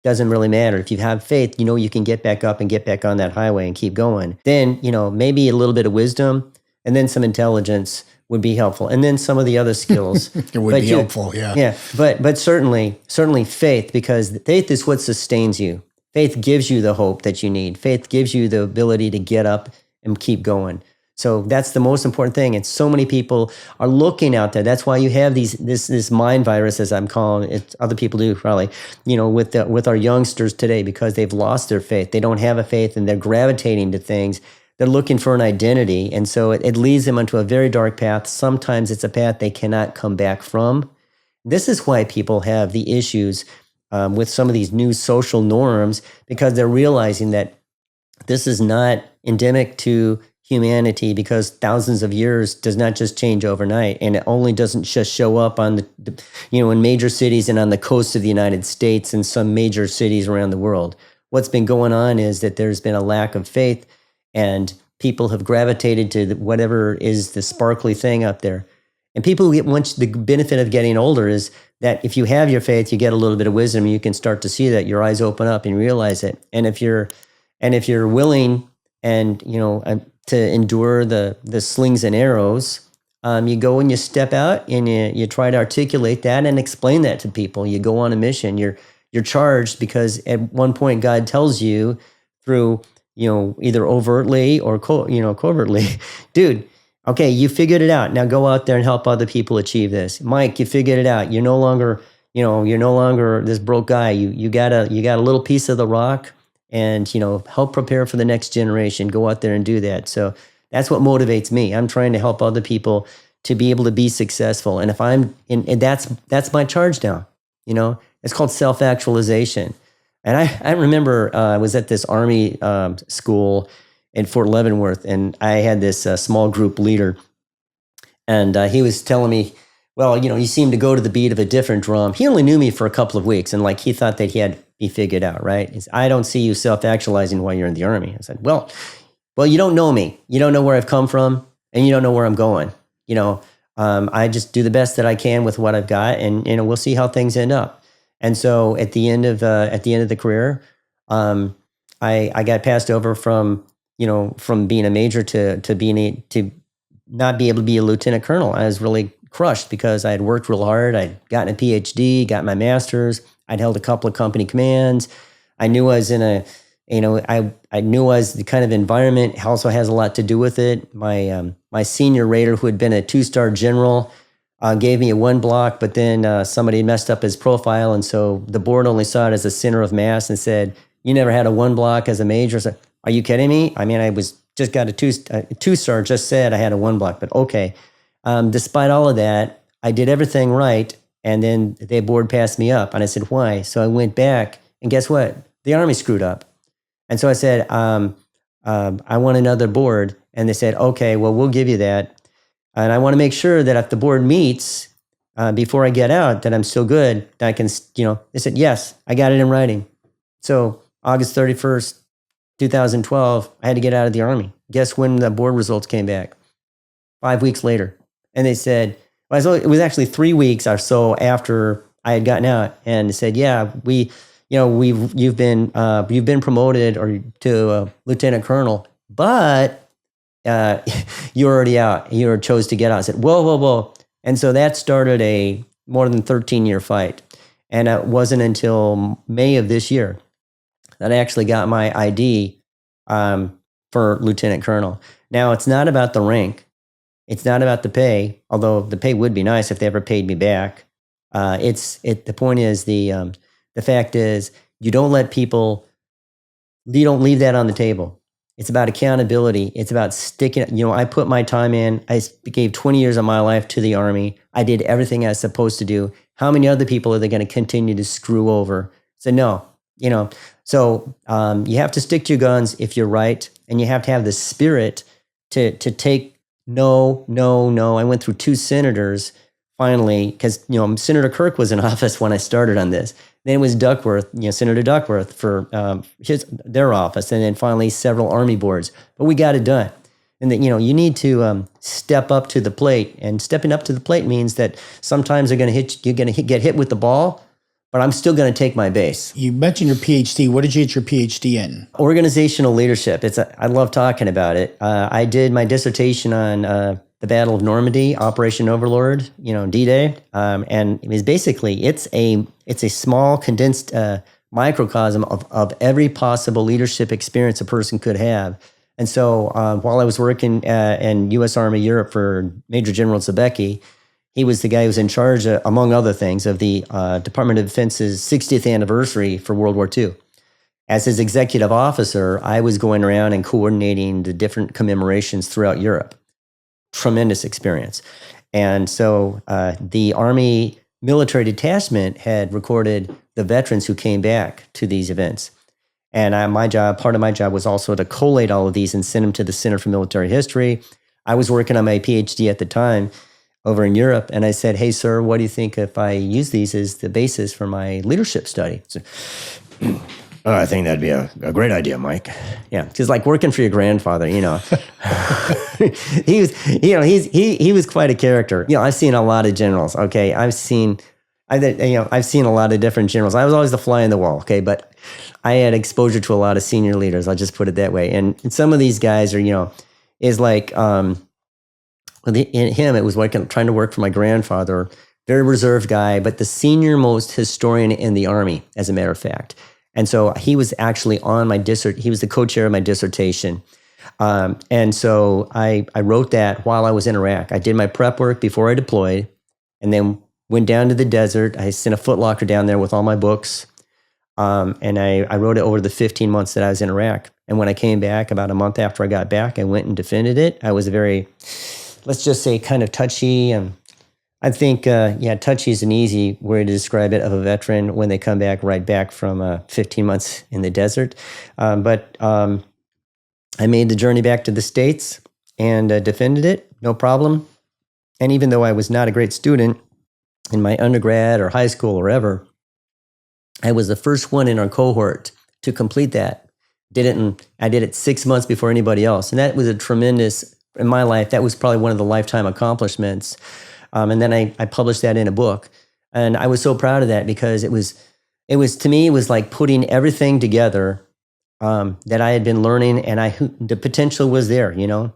doesn't really matter. If you have faith, you can get back up and get back on that highway and keep going. Then, maybe a little bit of wisdom and then some intelligence would be helpful. And then some of the other skills. It would be helpful, yeah. Yeah, but certainly faith, because faith is what sustains you. Faith gives you the hope that you need. Faith gives you the ability to get up and keep going. So that's the most important thing. And so many people are looking out there. That's why you have this mind virus, as I'm calling it. Other people do probably, with our youngsters today, because they've lost their faith. They don't have a faith, and they're gravitating to things. They're looking for an identity. And so it leads them onto a very dark path. Sometimes it's a path they cannot come back from. This is why people have the issues with some of these new social norms, because they're realizing that this is not endemic to humanity, because thousands of years does not just change overnight, and it only doesn't just show up on in major cities and on the coast of the United States and some major cities around the world. What's been going on is that there's been a lack of faith, and people have gravitated to whatever is the sparkly thing up there. And people get, once the benefit of getting older is that if you have your faith, you get a little bit of wisdom, and you can start to see that your eyes open up and realize it. And if you're willing and to endure the slings and arrows, you go and you step out and you try to articulate that and explain that to people. You go on a mission. You're charged because at one point God tells you through either overtly or covertly, dude. Okay, you figured it out. Now go out there and help other people achieve this. Mike, you figured it out. You're no longer this broke guy. You got a little piece of the rock, and help prepare for the next generation. Go out there and do that. So that's what motivates me. I'm trying to help other people to be able to be successful. And and that's my charge now. It's called self-actualization. And I remember I was at this Army school in Fort Leavenworth, and I had this small group leader, and he was telling me, well, you seem to go to the beat of a different drum. He only knew me for a couple of weeks, and he thought that he had me figured out, right? He said, I don't see you self-actualizing while you're in the Army. I said, well, you don't know me. You don't know where I've come from, and you don't know where I'm going. I just do the best that I can with what I've got, and we'll see how things end up. And so at the end of the career, I got passed over from being a major to not be able to be a lieutenant colonel. I was really crushed because I had worked real hard. I'd gotten a PhD, got my master's. I'd held a couple of company commands. I knew I was in I knew I was the kind of environment also has a lot to do with it. My senior rater, who had been a 2-star general, gave me a 1 block, but then somebody messed up his profile. And so the board only saw it as a center of mass and said, you never had a 1 block as a major. So Are you kidding me? I mean, I was just got a two-star, just said I had a 1 block, but okay. Despite all of that, I did everything right. And then the board passed me up. And I said, why? So I went back, and guess what? The Army screwed up. And so I said, I want another board. And they said, okay, well, we'll give you that. And I want to make sure that if the board meets before I get out, that I'm still good. That I can, they said, yes, I got it in writing. So August 31st, 2012, I had to get out of the Army. Guess when the board results came back? 5 weeks later. And they said, well, it was actually 3 weeks or so after I had gotten out, and they said, yeah, you've been promoted or to lieutenant colonel, but you're already out. You chose to get out. I said, whoa. And so that started a more than 13-year fight. And it wasn't until May of this year that I actually got my ID for lieutenant colonel. Now, it's not about the rank. It's not about the pay, although the pay would be nice if they ever paid me back. The point is, the fact is, you don't leave that on the table. It's about accountability. It's about sticking. I put my time in. I gave 20 years of my life to the Army. I did everything I was supposed to do. How many other people are they going to continue to screw over? So no, So you have to stick to your guns if you're right, and you have to have the spirit to take no. I went through 2 senators finally, because Senator Kirk was in office when I started on this. Then it was Duckworth, Senator Duckworth for their office, and then finally several Army boards. But we got it done. And that you need to step up to the plate, and stepping up to the plate means that sometimes you're going to get hit with the ball, but I'm still going to take my base. You mentioned your PhD. What did you get your PhD in? Organizational leadership. I love talking about it. I did my dissertation on the Battle of Normandy, Operation Overlord, D-Day, and it was basically it's a small condensed microcosm of every possible leadership experience a person could have. And so while I was working in U.S. Army Europe for Major General Zabecki, he was the guy who was in charge, among other things, of the Department of Defense's 60th anniversary for World War II. As his executive officer, I was going around and coordinating the different commemorations throughout Europe. Tremendous experience. And so the Army military detachment had recorded the veterans who came back to these events. And part of my job was also to collate all of these and send them to the Center for Military History. I was working on my PhD at the time over in Europe, and I said, hey, sir, what do you think if I use these as the basis for my leadership study? So, I think that'd be a great idea, Mike. Yeah, because like working for your grandfather, he was quite a character. I've seen a lot of generals. Okay, I've seen a lot of different generals. I was always the fly on the wall. Okay, but I had exposure to a lot of senior leaders. I'll just put it that way. And some of these guys are, is like. In him, it was like trying to work for my grandfather, very reserved guy, but the senior most historian in the Army, as a matter of fact. And so he was actually on my he was the co-chair of my dissertation. And so I wrote that while I was in Iraq. I did my prep work before I deployed, and then went down to the desert. I sent a footlocker down there with all my books. And I wrote it over the 15 months that I was in Iraq. And when I came back, about a month after I got back, I went and defended it. I was very, let's just say, kind of touchy. And I think, touchy is an easy way to describe it of a veteran when they come back right back from 15 months in the desert. But I made the journey back to the States and defended it, no problem. And even though I was not a great student in my undergrad or high school or ever, I was the first one in our cohort to complete that. I did it 6 months before anybody else. And that was a tremendous, in my life, that was probably one of the lifetime accomplishments. And then I published that in a book. And I was so proud of that because it was to me, it was like putting everything together that I had been learning, and the potential was there, and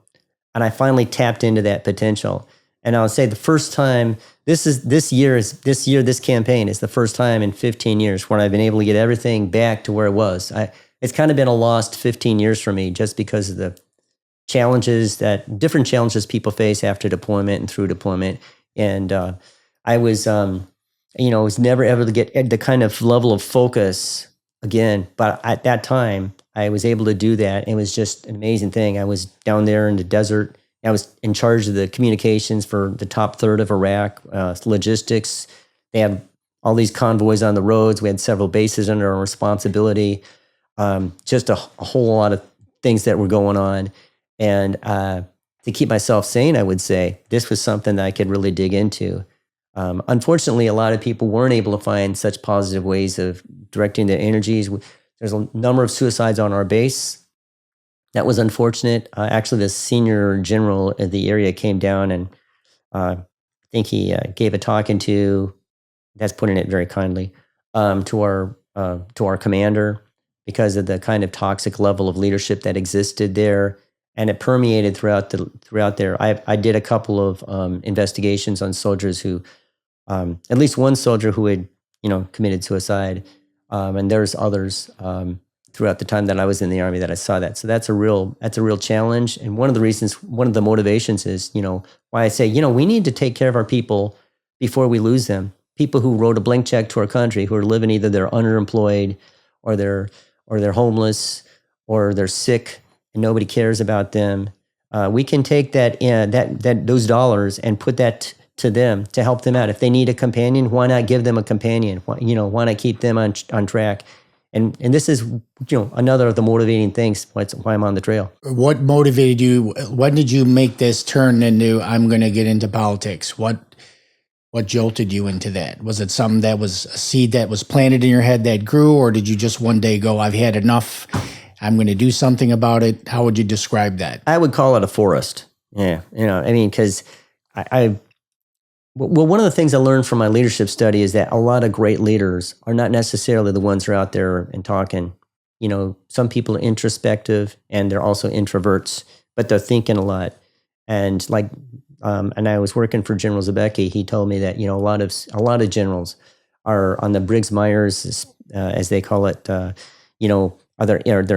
I finally tapped into that potential. And I'll say the first time, this campaign is the first time in 15 years where I've been able to get everything back to where it was. It's kind of been a lost 15 years for me just because of the different challenges people face after deployment and through deployment. And I was never able to get the kind of level of focus again. But at that time, I was able to do that. It was just an amazing thing. I was down there in the desert. I was in charge of the communications for the top third of Iraq, logistics. They had all these convoys on the roads. We had several bases under our responsibility. Just a whole lot of things that were going on. And to keep myself sane, I would say, this was something that I could really dig into. Unfortunately, a lot of people weren't able to find such positive ways of directing their energies. There's a number of suicides on our base. That was unfortunate. Actually, the senior general of the area came down and I think he gave a talking to, that's putting it very kindly, to our commander because of the kind of toxic level of leadership that existed there. And it permeated throughout there. I did a couple of investigations on soldiers who, at least one soldier who had, committed suicide, and there's others throughout the time that I was in the Army that I saw that. So that's a real challenge. And one of the motivations is, why I say, we need to take care of our people before we lose them. People who wrote a blank check to our country, who are living either they're underemployed or they're homeless or they're sick and nobody cares about them. We can take those dollars and put that to them to help them out. If they need a companion, why not give them a companion? Why not keep them on track? And this is, another of the motivating things why I'm on the trail. What motivated you? When did you make this turn into, I'm going to get into politics? What jolted you into that? Was it something that was a seed that was planted in your head that grew, or did you just one day go, I've had enough, I'm going to do something about it? How would you describe that? I would call it a forest. Yeah. Because one of the things I learned from my leadership study is that a lot of great leaders are not necessarily the ones who are out there and talking. Some people are introspective and they're also introverts, but they're thinking a lot. And and I was working for General Zabecki. He told me that, a lot of generals are on the Briggs-Myers, as they call it, they're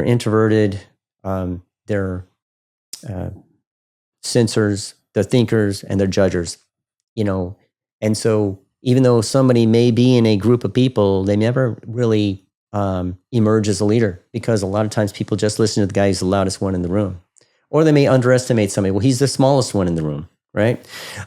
introverted, they're censors, they're thinkers, and they're judgers. And so even though somebody may be in a group of people, they never really emerge as a leader, because a lot of times people just listen to the guy who's the loudest one in the room, or they may underestimate somebody. Well, he's the smallest one in the room, right?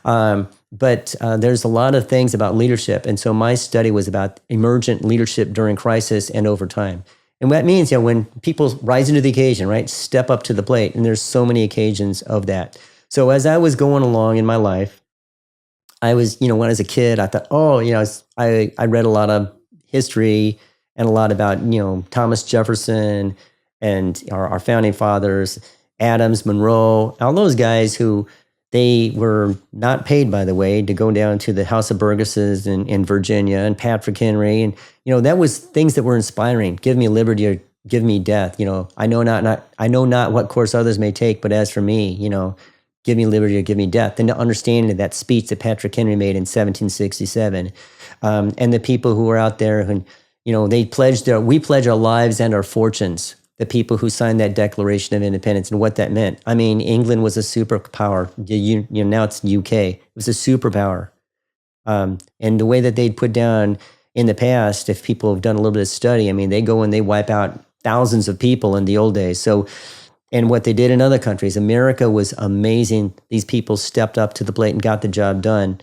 But there's a lot of things about leadership. And so my study was about emergent leadership during crisis and over time. And that means, when people rise into the occasion, right, step up to the plate, and there's so many occasions of that. So as I was going along in my life, I was, when I was a kid, I thought, I read a lot of history and a lot about, Thomas Jefferson and our founding fathers, Adams, Monroe, all those guys who they were not paid, by the way, to go down to the House of Burgesses in Virginia, and Patrick Henry. And, that was things that were inspiring. Give me liberty or give me death. I know not what course others may take, but as for me, give me liberty or give me death. And the understanding of that speech that Patrick Henry made in 1767, and the people who were out there who, we pledge our lives and our fortunes. The people who signed that Declaration of Independence and what that meant. I mean, England was a superpower. Now it's UK. It was a superpower. And the way that they'd put down in the past, if people have done a little bit of study, they go and they wipe out thousands of people in the old days. So, and what they did in other countries, America was amazing. These people stepped up to the plate and got the job done.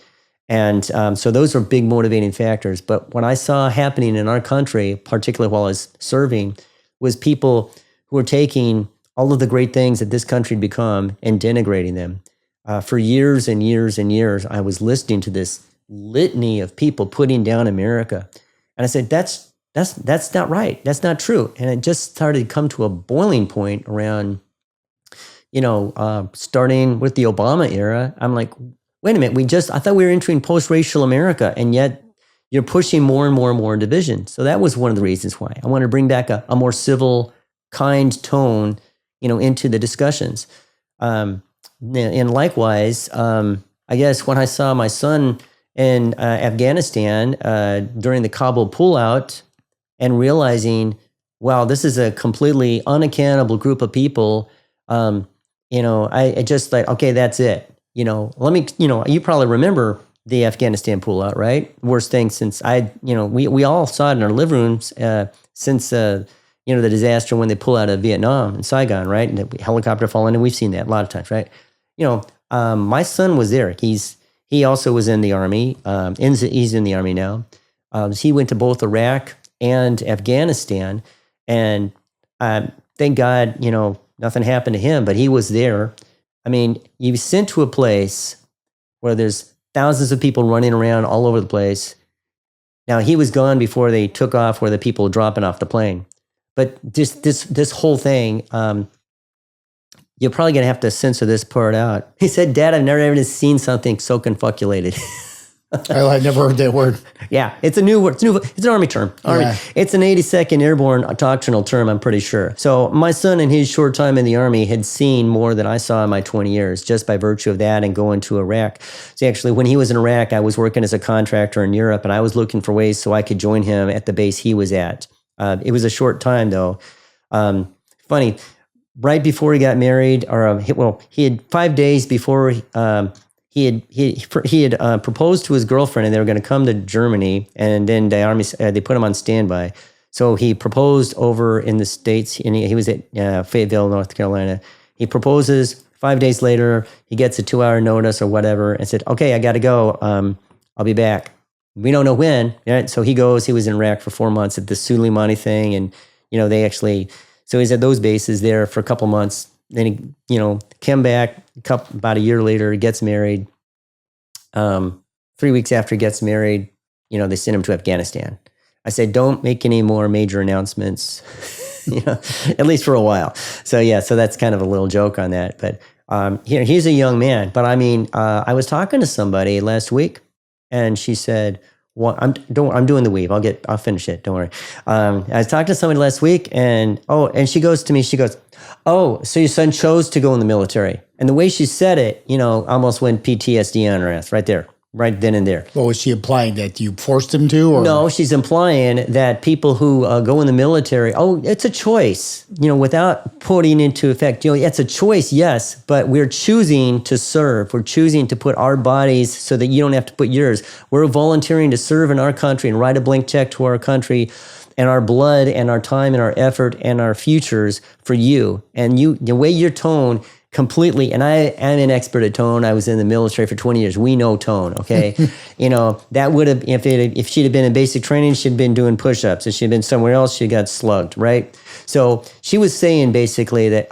And so those are big motivating factors. But what I saw happening in our country, particularly while I was serving, was people who were taking all of the great things that this country had become and denigrating them. For years and years and years, I was listening to this litany of people putting down America. And I said, that's not right. That's not true. And it just started to come to a boiling point around, starting with the Obama era. I'm like, wait a minute, I thought we were entering post-racial America, and yet you're pushing more and more and more division. So that was one of the reasons why I wanted to bring back a more civil, kind tone, into the discussions. And likewise, I guess when I saw my son in Afghanistan during the Kabul pullout, and realizing, wow, this is a completely unaccountable group of people. I just like, okay, that's it. Let me, you probably remember the Afghanistan pullout, right? Worst thing since we all saw it in our living rooms since, the disaster when they pull out of Vietnam and Saigon, right? And the helicopter falling, and we've seen that a lot of times, right? My son was there. He also was in the Army. He's in the Army now. He went to both Iraq and Afghanistan, and thank God, nothing happened to him, but he was there. I mean, he was sent to a place where there's thousands of people running around all over the place. Now, he was gone before they took off, where the people were dropping off the plane. But just this whole thing, you're probably going to have to censor this part out. He said, "Dad, I've never ever seen something so confuculated." I never heard that word. Yeah, it's a new word. It's an Army term. Yeah. It's an 82nd Airborne doctrinal term, I'm pretty sure. So my son, in his short time in the Army, had seen more than I saw in my 20 years, just by virtue of that and going to Iraq. So actually, when he was in Iraq, I was working as a contractor in Europe, and I was looking for ways so I could join him at the base he was at. It was a short time, though. Funny, right before he got married, he had 5 days before he had proposed to his girlfriend, and they were going to come to Germany, and then the Army they put him on standby. So he proposed over in the States, and he was at Fayetteville, North Carolina. He proposes. 5 days later, he gets a 2-hour notice or whatever, and said, "Okay, I got to go. I'll be back." We don't know when. Right? So he goes. He was in Iraq for 4 months at the Suleimani thing, and they actually. So he's at those bases there for a couple months. Then he, came back about a year later, gets married. 3 weeks after he gets married, they sent him to Afghanistan. I said, don't make any more major announcements, at least for a while. So that's kind of a little joke on that. But he's a young man. But I mean, I was talking to somebody last week, and she said, "Well, I'm doing the weave. I'll finish it. Don't worry." I was talking to somebody last week, and she goes to me. She goes, "Oh, so your son chose to go in the military?" And the way she said it, almost went PTSD on her ass right there, right then and there. Well, was she implying that you forced him to? Or? No, she's implying that people who go in the military, it's a choice, without putting into effect, it's a choice, yes, but we're choosing to serve. We're choosing to put our bodies so that you don't have to put yours. We're volunteering to serve in our country and write a blank check to our country and our blood and our time and our effort and our futures for you. And the way your tone completely, and I am an expert at tone. I was in the military for 20 years. We know tone, okay? That would have, if she'd have been in basic training, she'd been doing push-ups. If she'd been somewhere else, she got slugged, right? So she was saying basically that,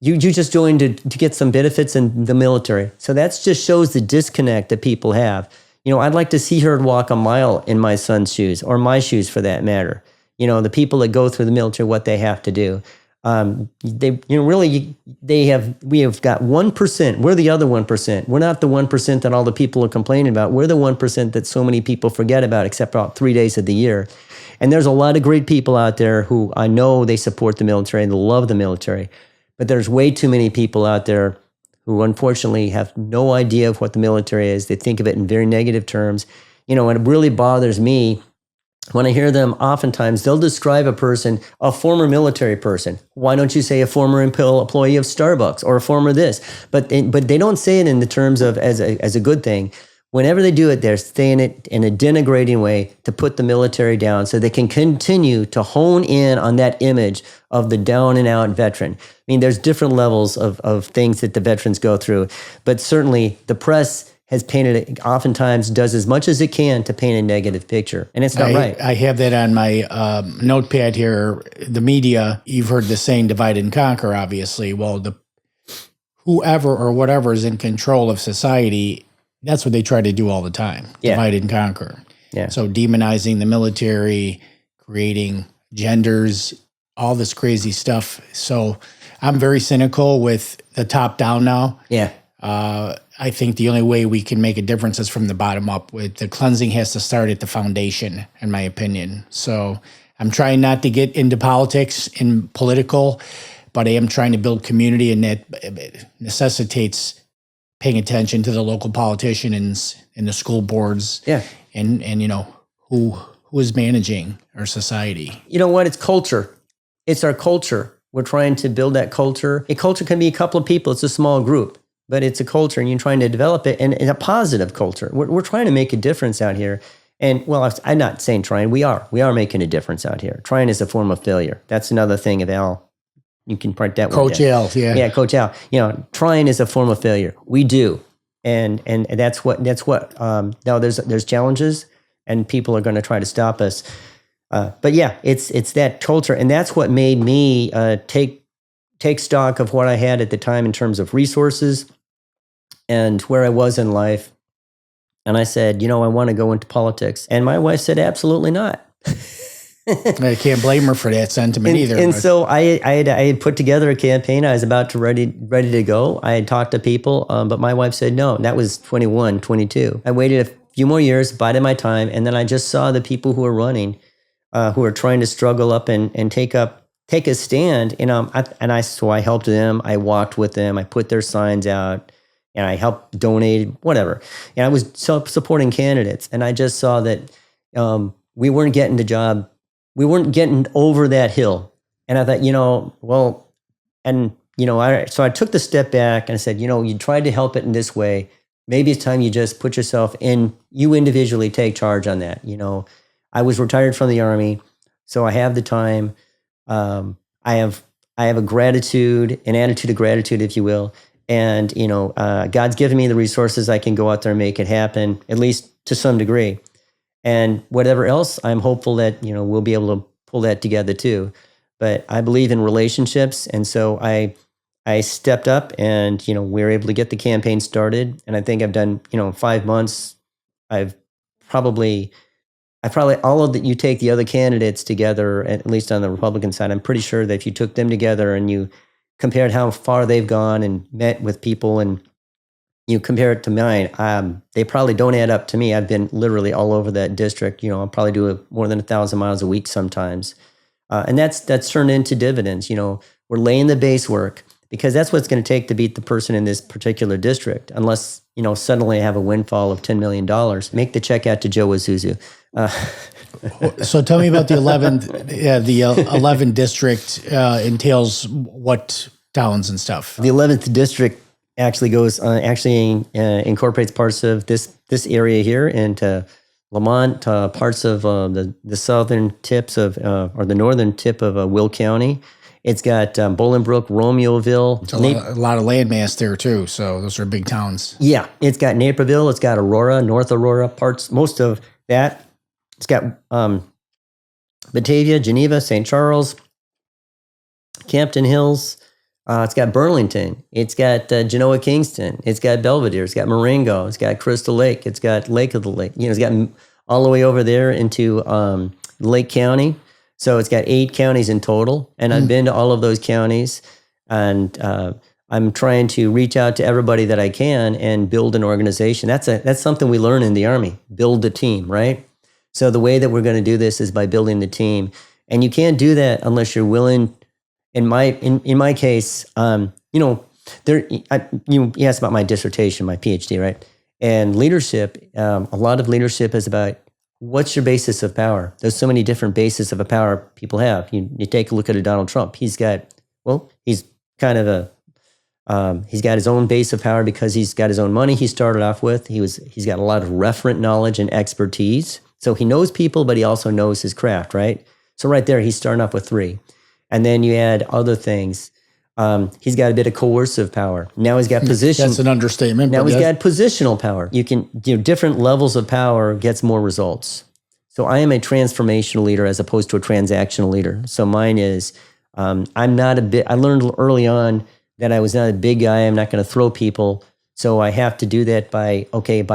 you just joined to get some benefits in the military. So that just shows the disconnect that people have. I'd like to see her walk a mile in my son's shoes, or my shoes for that matter. The people that go through the military, what they have to do. We have got 1%. We're the other 1%. We're not the 1% that all the people are complaining about. We're the 1% that so many people forget about, except about 3 days of the year. And there's a lot of great people out there who I know they support the military and they love the military. But there's way too many people out there who unfortunately have no idea of what the military is. They think of it in very negative terms. And it really bothers me when I hear them. Oftentimes they'll describe a person, a former military person. Why don't you say a former employee of Starbucks or a former this? But they don't say it in the terms of as a good thing. Whenever they do it, they're saying it in a denigrating way to put the military down so they can continue to hone in on that image of the down and out veteran. I mean, there's different levels of things that the veterans go through, but certainly the press has painted, oftentimes does as much as it can to paint a negative picture. And it's not right. I have that on my notepad here. The media, you've heard the saying, divide and conquer, obviously. Well, whoever or whatever is in control of society, that's what they try to do all the time. Yeah. Divide and conquer. Yeah. So demonizing the military, creating genders, all this crazy stuff. So I'm very cynical with the top down now. Yeah. I think the only way we can make a difference is from the bottom up. With the cleansing has to start at the foundation, in my opinion. So I'm trying not to get into politics and political, but I am trying to build community, and that necessitates paying attention to the local politicians and the school boards. Yeah. And who is managing our society. You know what? It's culture. It's our culture. We're trying to build that culture. A culture can be a couple of people. It's a small group. But it's a culture, and you're trying to develop it, and a positive culture. We're trying to make a difference out here. And well, I'm not saying trying. We are making a difference out here. Trying is a form of failure. That's another thing of Al. You can part that Coach Al, yeah. Yeah, Coach Al. Trying is a form of failure. We do. And that's what now there's challenges and people are going to try to stop us. But yeah, it's that culture. And that's what made me take stock of what I had at the time in terms of resources and where I was in life. And I said, I want to go into politics. And my wife said, absolutely not. I can't blame her for that sentiment either. And so I had put together a campaign. I was about to ready to go. I had talked to people, but my wife said no. And that was 21, 22. I waited a few more years, bided my time, and then I just saw the people who were running, who were trying to struggle up and take a stand. So I helped them. I walked with them. I put their signs out. And I helped donate, whatever. And I was supporting candidates. And I just saw that we weren't getting the job. We weren't getting over that hill. And I thought, so I took the step back and I said, you tried to help it in this way. Maybe it's time you just put yourself in, you individually take charge on that. I was retired from the Army, so I have the time. I have an attitude of gratitude, if you will. And, God's given me the resources. I can go out there and make it happen, at least to some degree. And whatever else, I'm hopeful that, we'll be able to pull that together too. But I believe in relationships. And so I stepped up and, we were able to get the campaign started. And I think I've done, 5 months. I've probably all of that, you take the other candidates together, at least on the Republican side, I'm pretty sure that if you took them together and you compared how far they've gone and met with people and you compare it to mine, they probably don't add up to me. I've been literally all over that district. I'll probably do more than 1,000 miles a week sometimes. And that's turned into dividends. We're laying the base work because that's what it's going to take to beat the person in this particular district. Unless, suddenly I have a windfall of $10 million. Make the check out to Joe Azuzu. So tell me about the 11th district entails what towns and stuff. The 11th district actually incorporates parts of this area here into Lamont, parts of the southern tips of or the northern tip of Will County. It's got Bolingbrook, Romeoville. It's a lot of landmass there too, so those are big towns. Yeah, it's got Naperville, it's got Aurora, North Aurora, most of that. It's got Batavia, Geneva, St. Charles, Campton Hills. It's got Burlington. It's got Genoa, Kingston. It's got Belvedere. It's got Marengo. It's got Crystal Lake. It's got Lake of the Lake. It's got all the way over there into Lake County. So it's got 8 counties in total. And I've been to all of those counties. And I'm trying to reach out to everybody that I can and build an organization. That's something we learn in the Army. Build a team, right? So the way that we're going to do this is by building the team. And you can't do that unless you're willing. In my case, you asked about my dissertation, my PhD, right? And leadership, a lot of leadership is about what's your basis of power. There's so many different bases of power people have. You take a look at a Donald Trump. He's got his own base of power because he's got his own money he started off with. He's got a lot of referent knowledge and expertise. So he knows people, but he also knows his craft, right? So right there, he's starting off with 3. And then you add other things. He's got a bit of coercive power. Now he's got position. That's an understatement. Now he's got positional power. You can, different levels of power gets more results. So I am a transformational leader as opposed to a transactional leader. So mine is, I learned early on that I was not a big guy. I'm not going to throw people. So I have to do that by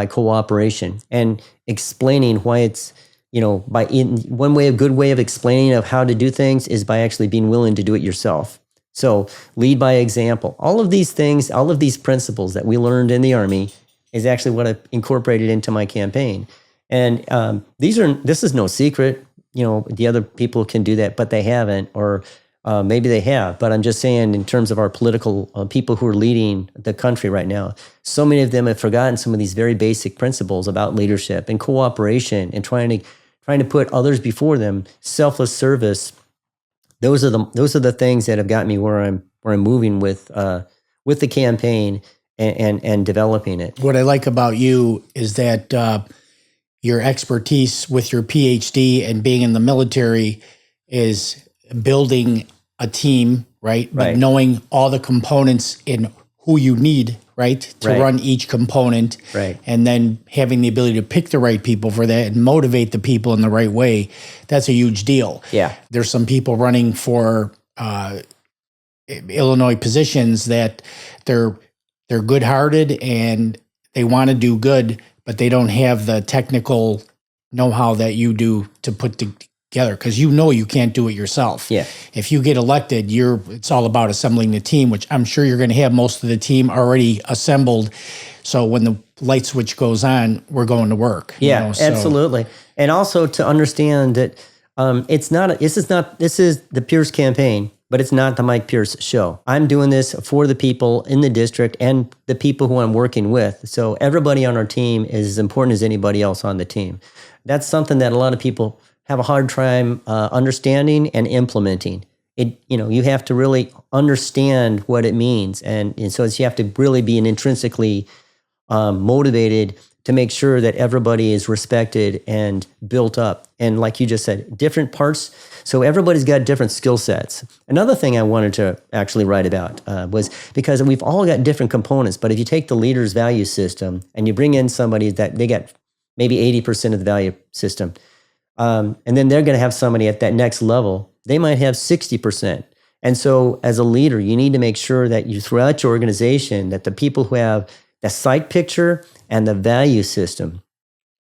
cooperation and explaining why it's, good way of explaining of how to do things is by actually being willing to do it yourself. So lead by example. All of these things, all of these principles that we learned in the Army is actually what I incorporated into my campaign. And this is no secret. The other people can do that, but they haven't, or maybe they have. But I'm just saying, in terms of our political people who are leading the country right now, so many of them have forgotten some of these very basic principles about leadership and cooperation and trying to put others before them, selfless service. Those are the things that have got me where I'm moving with the campaign and developing it. What I like about you is that your expertise with your PhD and being in the military is building a team, right? But knowing all the components in who you need, right, to run each component, and then having the ability to pick the right people for that and motivate the people in the right way. That's a huge deal. Yeah. There's some people running for Illinois positions that they're good-hearted and they want to do good, but they don't have the technical know-how that you do to put together, because you can't do it yourself. Yeah. If you get elected, it's all about assembling the team, which I'm sure you're going to have most of the team already assembled. So when the light switch goes on, we're going to work. Yeah, absolutely. And also to understand that this is the Pierce campaign, but it's not the Mike Pierce show. I'm doing this for the people in the district and the people who I'm working with. So everybody on our team is as important as anybody else on the team. That's something that a lot of people have a hard time understanding and implementing. You have to really understand what it means. And so you have to really be intrinsically motivated to make sure that everybody is respected and built up. And like you just said, different parts. So everybody's got different skill sets. Another thing I wanted to actually write about was because we've all got different components, but if you take the leader's value system and you bring in somebody that they got maybe 80% of the value system, and then they're going to have somebody at that next level, they might have 60%. And so as a leader, you need to make sure that you, throughout your organization, that the people who have the sight picture and the value system,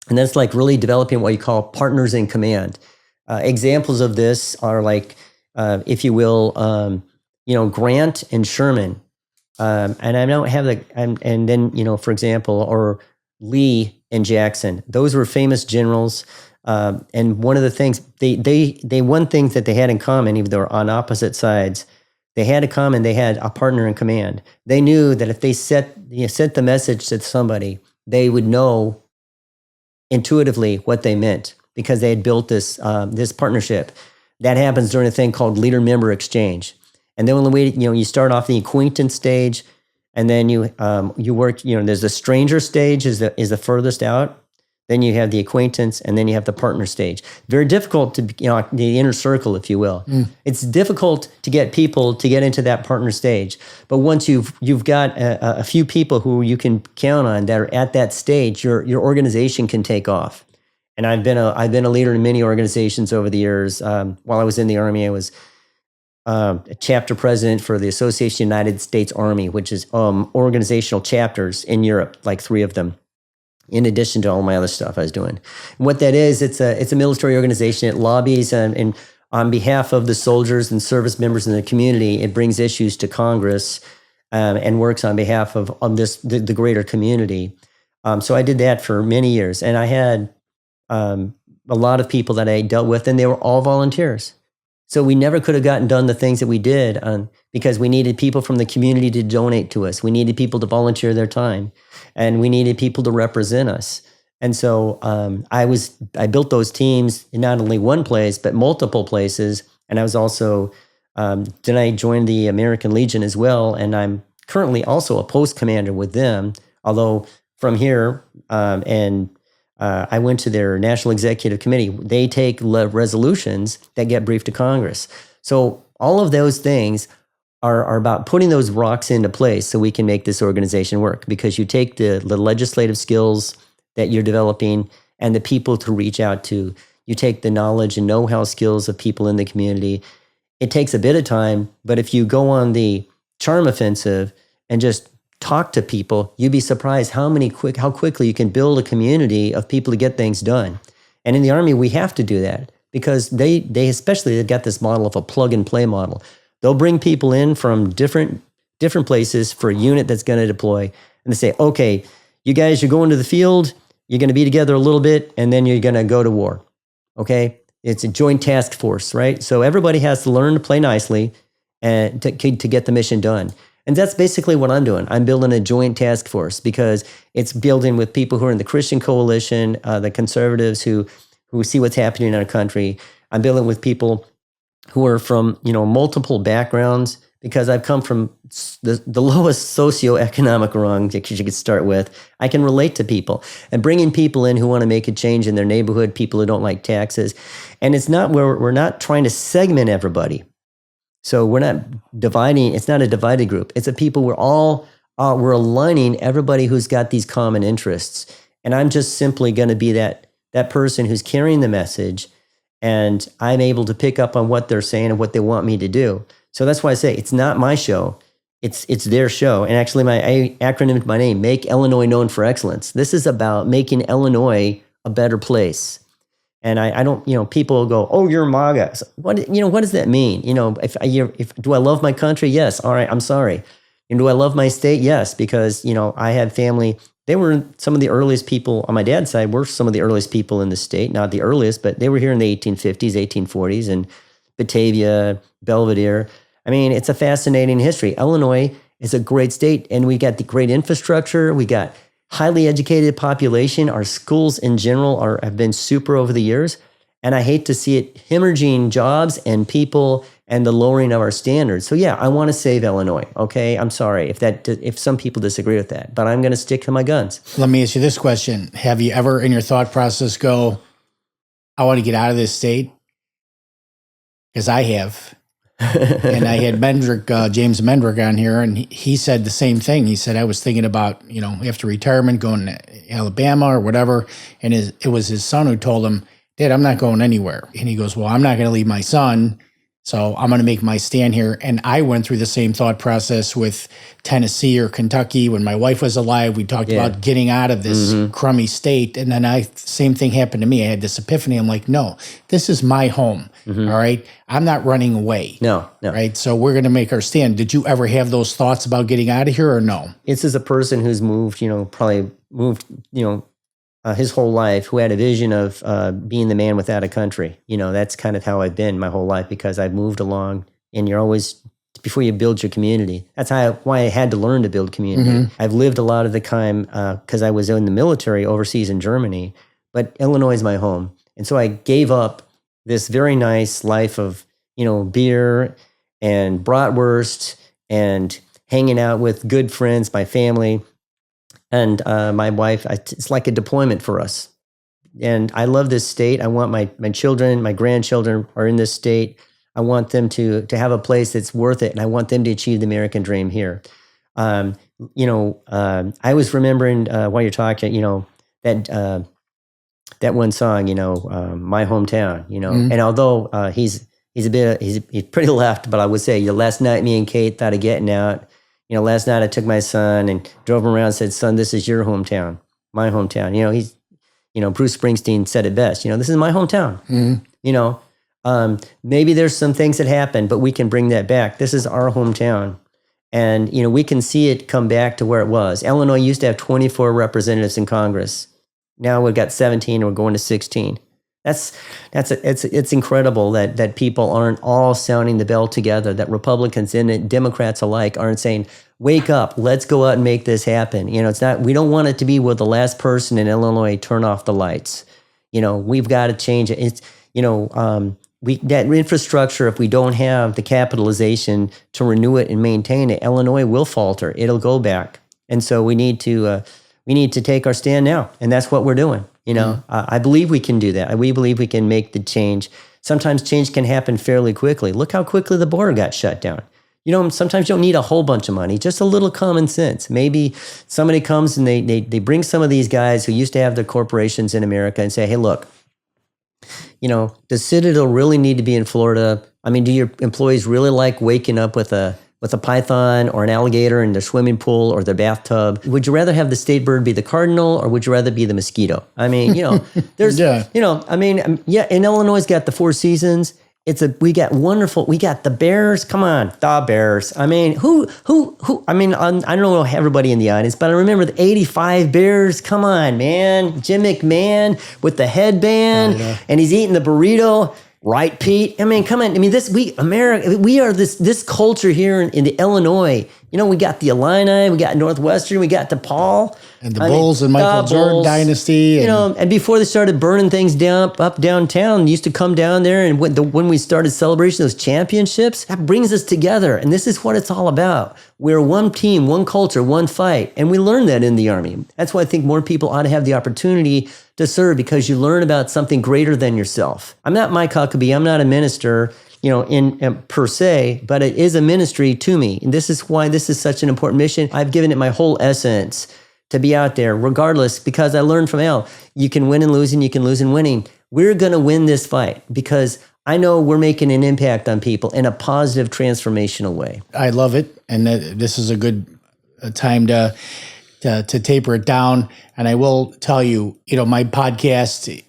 and that's like really developing what you call partners in command. Examples of this are like, if you will, Grant and Sherman. And I don't have and then, for example, or Lee and Jackson. Those were famous generals. And one of the things, one thing that they had in common, even though they were on opposite sides, they had in common, they had a partner in command. They knew that if they sent the message to somebody, they would know intuitively what they meant because they had built this partnership. That happens during a thing called leader-member exchange. And then you start off the acquaintance stage, and then you work. There's the stranger stage is the furthest out. Then you have the acquaintance, and then you have the partner stage. Very difficult to, the inner circle, if you will. It's difficult to get people to get into that partner stage. But once you've got a few people who you can count on that are at that stage, your organization can take off. And I've been a leader in many organizations over the years. While I was in the Army, I was a chapter president for the Association of United States Army, which is organizational chapters in Europe, like 3 of them, in addition to all my other stuff I was doing. And what that is, it's a military organization. It lobbies and on behalf of the soldiers and service members in the community. It brings issues to Congress and works on behalf of the greater community. So I did that for many years, and I had a lot of people that I dealt with, and they were all volunteers. So we never could have done the things that we did because we needed people from the community to donate to us. We needed people to volunteer their time, and we needed people to represent us. And so I built those teams in not only one place, but multiple places. And I was also, then I joined the American Legion as well. And I'm currently also a post commander with them, although from here, I went to their National Executive Committee. They take resolutions that get briefed to Congress. So all of those things are about putting those rocks into place so we can make this organization work, because you take the legislative skills that you're developing and the people to reach out to. You take the knowledge and know-how skills of people in the community. It takes a bit of time, but if you go on the charm offensive and just talk to people, you'd be surprised how quickly you can build a community of people to get things done. And in the Army, we have to do that because they've got this model of a plug and play model. They'll bring people in from different places for a unit that's going to deploy, and they say, okay, you guys, you're going to the field, you're going to be together a little bit, and then you're going to go to war. Okay? It's a joint task force, right? So everybody has to learn to play nicely and to get the mission done. And that's basically what I'm doing. I'm building a joint task force because it's building with people who are in the Christian coalition, the conservatives who see what's happening in our country. I'm building with people who are from multiple backgrounds, because I've come from the lowest socioeconomic rung that you could start with. I can relate to people, and bringing people in who want to make a change in their neighborhood, people who don't like taxes. And it's not where we're not trying to segment everybody. So we're not dividing. It's not a divided group. It's a people we're aligning everybody who's got these common interests. And I'm just simply going to be that person who's carrying the message, and I'm able to pick up on what they're saying and what they want me to do. So that's why I say it's not my show. It's their show. And actually I acronymed my name, Make Illinois Known for Excellence. This is about making Illinois a better place. And I don't, people will go, oh, you're MAGA. So what does that mean? If do I love my country? Yes. All right. I'm sorry. And do I love my state? Yes. Because, I had family. They were some of the earliest people on my dad's side were some of the earliest people in the state, not the earliest, but they were here in the 1850s, 1840s, and Batavia, Belvedere. I mean, it's a fascinating history. Illinois is a great state, and we got the great infrastructure. We got highly educated population. Our schools in general have been super over the years, and I hate to see it hemorrhaging jobs and people and the lowering of our standards. So yeah, I want to save Illinois. Okay, I'm sorry if some people disagree with that, but I'm going to stick to my guns. Let me ask you this question: have you ever, in your thought process, go, "I want to get out of this state"? Because I have. And I had James Mendrick on here, and he said the same thing. He said, I was thinking about, after retirement, going to Alabama or whatever. And it was his son who told him, Dad, I'm not going anywhere. And he goes, well, I'm not going to leave my son, so I'm going to make my stand here. And I went through the same thought process with Tennessee or Kentucky. When my wife was alive, we talked about getting out of this crummy state. And then same thing happened to me. I had this epiphany. I'm like, no, this is my home. All right. I'm not running away. No. Right. So we're going to make our stand. Did you ever have those thoughts about getting out of here or no? This is a person who's moved, his whole life, who had a vision of being the man without a country. That's kind of how I've been my whole life, because I've moved along, and you're always, before you build your community, that's why I had to learn to build community. I've lived a lot of the time because I was in the military overseas in Germany, but Illinois is my home. And so I gave up this very nice life of, beer and bratwurst and hanging out with good friends, my family. And my wife, it's like a deployment for us. And I love this state. I want my children, my grandchildren are in this state. I want them to have a place that's worth it. And I want them to achieve the American dream here. I was remembering while you're talking, that one song, My Hometown, and although he's pretty left, but I would say, last night me and Kate thought of getting out. Last night I took my son and drove him around and said, son, this is your hometown, my hometown. Bruce Springsteen said it best, this is my hometown. Maybe there's some things that happen, but we can bring that back. This is our hometown. And, we can see it come back to where it was. Illinois used to have 24 representatives in Congress. Now we've got 17 and we're going to 16. It's incredible that people aren't all sounding the bell together, that Republicans and Democrats alike aren't saying, wake up, let's go out and make this happen. It's not, we don't want it to be where the last person in Illinois turn off the lights. We've got to change it. It's, that infrastructure, if we don't have the capitalization to renew it and maintain it, Illinois will falter. It'll go back. And so we need to take our stand now. And that's what we're doing. I believe we can do that. We believe we can make the change. Sometimes change can happen fairly quickly. Look how quickly the border got shut down. Sometimes you don't need a whole bunch of money, just a little common sense. Maybe somebody comes and they bring some of these guys who used to have their corporations in America and say, hey, look, does Citadel really need to be in Florida? I mean, do your employees really like waking up with a python or an alligator in their swimming pool or their bathtub? Would you rather have the state bird be the cardinal, or would you rather be the mosquito? I mean, there's, and Illinois got the four seasons. We got the Bears. Come on, the Bears. I mean, I don't know everybody in the audience, but I remember the 85 Bears. Come on, man. Jim McMahon with the headband, and he's eating the burrito. Right, Pete? I mean, come on. I mean, we are this culture here in the Illinois. We got the Illini, we got Northwestern, we got DePaul. And the Bulls and Michael Jordan dynasty. And before they started burning things down up downtown, used to come down there, and when we started celebrating those championships, that brings us together. And this is what it's all about. We're one team, one culture, one fight. And we learned that in the Army. That's why I think more people ought to have the opportunity to serve, because you learn about something greater than yourself. I'm not Mike Huckabee. I'm not a minister, in per se, but it is a ministry to me. And this is why this is such an important mission. I've given it my whole essence to be out there, regardless, because I learned from Al, you can win and lose, and you can lose and winning. We're going to win this fight because I know we're making an impact on people in a positive, transformational way. I love it. And this is a good time to taper it down. And I will tell you, my podcast,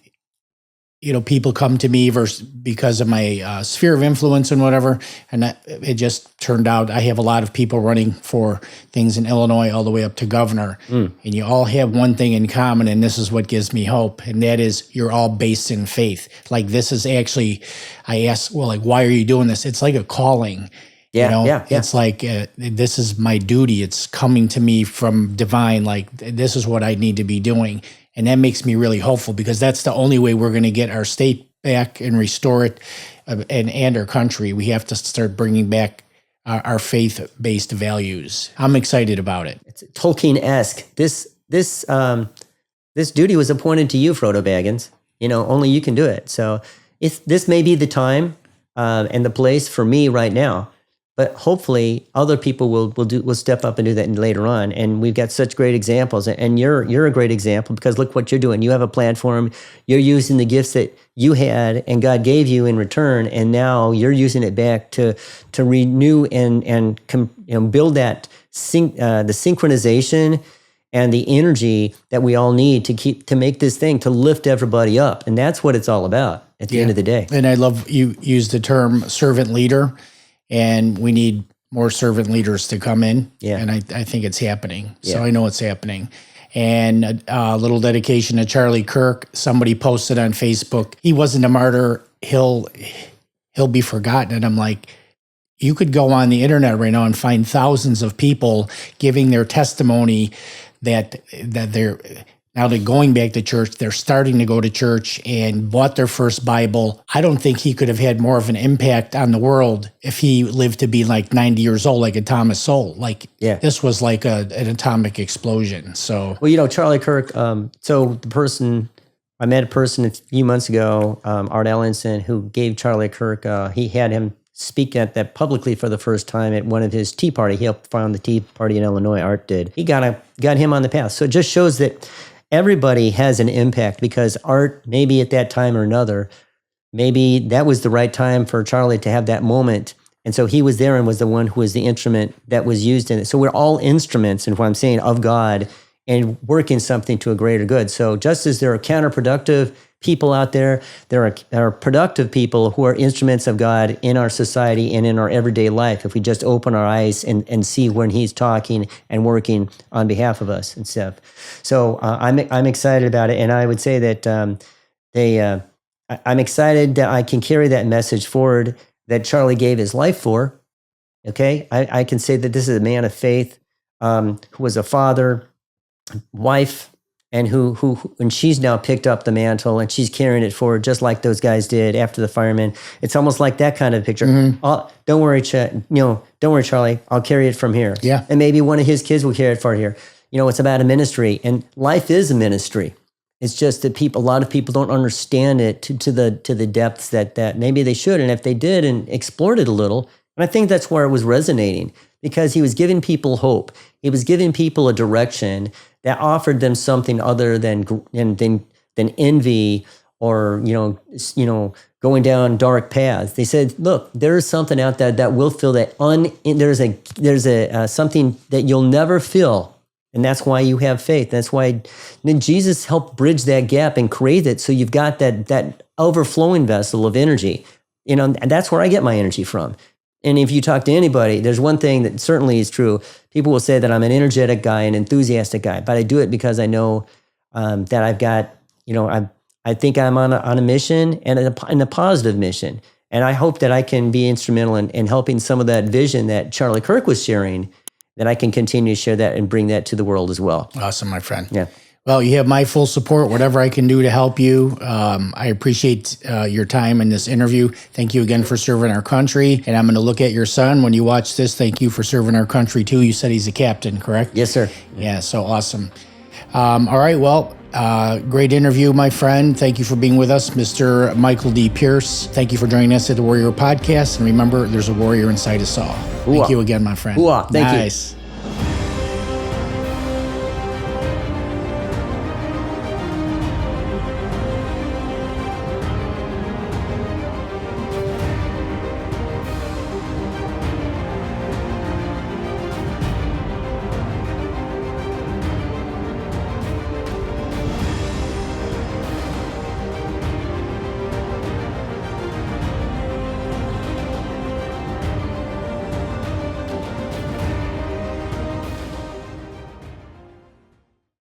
people come to me because of my sphere of influence and whatever. And it just turned out I have a lot of people running for things in Illinois all the way up to governor. And you all have one thing in common, and this is what gives me hope. And that is you're all based in faith. Like this is actually, I asked, why are you doing this? It's like a calling. Yeah. It's like, this is my duty. It's coming to me from divine. Like this is what I need to be doing. And that makes me really hopeful, because that's the only way we're going to get our state back and restore it and our country. We have to start bringing back our faith-based values. I'm excited about it. It's Tolkien-esque. This duty was appointed to you, Frodo Baggins. Only you can do it. So this may be the time and the place for me right now. But hopefully other people will step up and do that later on. And we've got such great examples. And you're a great example, because look what you're doing. You have a platform. You're using the gifts that you had and God gave you in return, and now you're using it back to renew and build that the synchronization and the energy that we all need to make this thing, to lift everybody up. And that's what it's all about at the end of the day. And I love you use the term servant leader. And we need more servant leaders to come in. Yeah. And I think it's happening. Yeah. So I know it's happening. And a little dedication to Charlie Kirk. Somebody posted on Facebook, he wasn't a martyr. He'll be forgotten. And I'm like, you could go on the internet right now and find thousands of people giving their testimony that they're now they're going back to church. They're starting to go to church and bought their first Bible. I don't think he could have had more of an impact on the world if he lived to be like 90 years old, like a Thomas Sowell. This was like an atomic explosion. So, well, Charlie Kirk. So I met a person a few months ago, Art Ellinson, who gave Charlie Kirk. He had him speak at that publicly for the first time at one of his Tea Party. He helped found the Tea Party in Illinois. Art did. He got him on the path. So it just shows that everybody has an impact, because Art, maybe at that time or another, maybe that was the right time for Charlie to have that moment. And so he was there and was the one who was the instrument that was used in it. So we're all instruments, and what I'm saying, of God, and working something to a greater good. So just as there are counterproductive people out there, there are productive people who are instruments of God in our society and in our everyday life, if we just open our eyes and see when he's talking and working on behalf of us and stuff. So I'm excited about it, and I would say that I'm excited that I can carry that message forward that Charlie gave his life for. Okay, I can say that this is a man of faith who was a father, wife, and and she's now picked up the mantle and she's carrying it forward, just like those guys did after the firemen. It's almost like that kind of picture. Mm-hmm. Don't worry, Charlie. I'll carry it from here. Yeah, and maybe one of his kids will carry it from here. It's about a ministry, and life is a ministry. It's just that a lot of people don't understand it to the depths that maybe they should, and if they did and explored it a little, and I think that's where it was resonating, because he was giving people hope. He was giving people a direction that offered them something other than envy or going down dark paths. They said, look, there is something out there that will fill that there's a something that you'll never fill. And that's why you have faith. That's why then Jesus helped bridge that gap and create it. So you've got that overflowing vessel of energy, and that's where I get my energy from. And if you talk to anybody, there's one thing that certainly is true. People will say that I'm an energetic guy, an enthusiastic guy, but I do it because I know that I've got, I think I'm on a mission and a positive mission. And I hope that I can be instrumental in helping some of that vision that Charlie Kirk was sharing then I can continue to share that and bring that to the world as well. Awesome, my friend. Yeah. Well, you have my full support, whatever I can do to help you. I appreciate your time in this interview. Thank you again for serving our country. And I'm going to look at your son when you watch this. Thank you for serving our country, too. You said he's a captain, correct? Yes, sir. Yeah, so awesome. All right, well, great interview, my friend. Thank you for being with us, Mr. Michael D. Pierce. Thank you for joining us at the Warrior Podcast. And remember, there's a warrior inside us all. Thank you again, my friend. Thank you. Nice.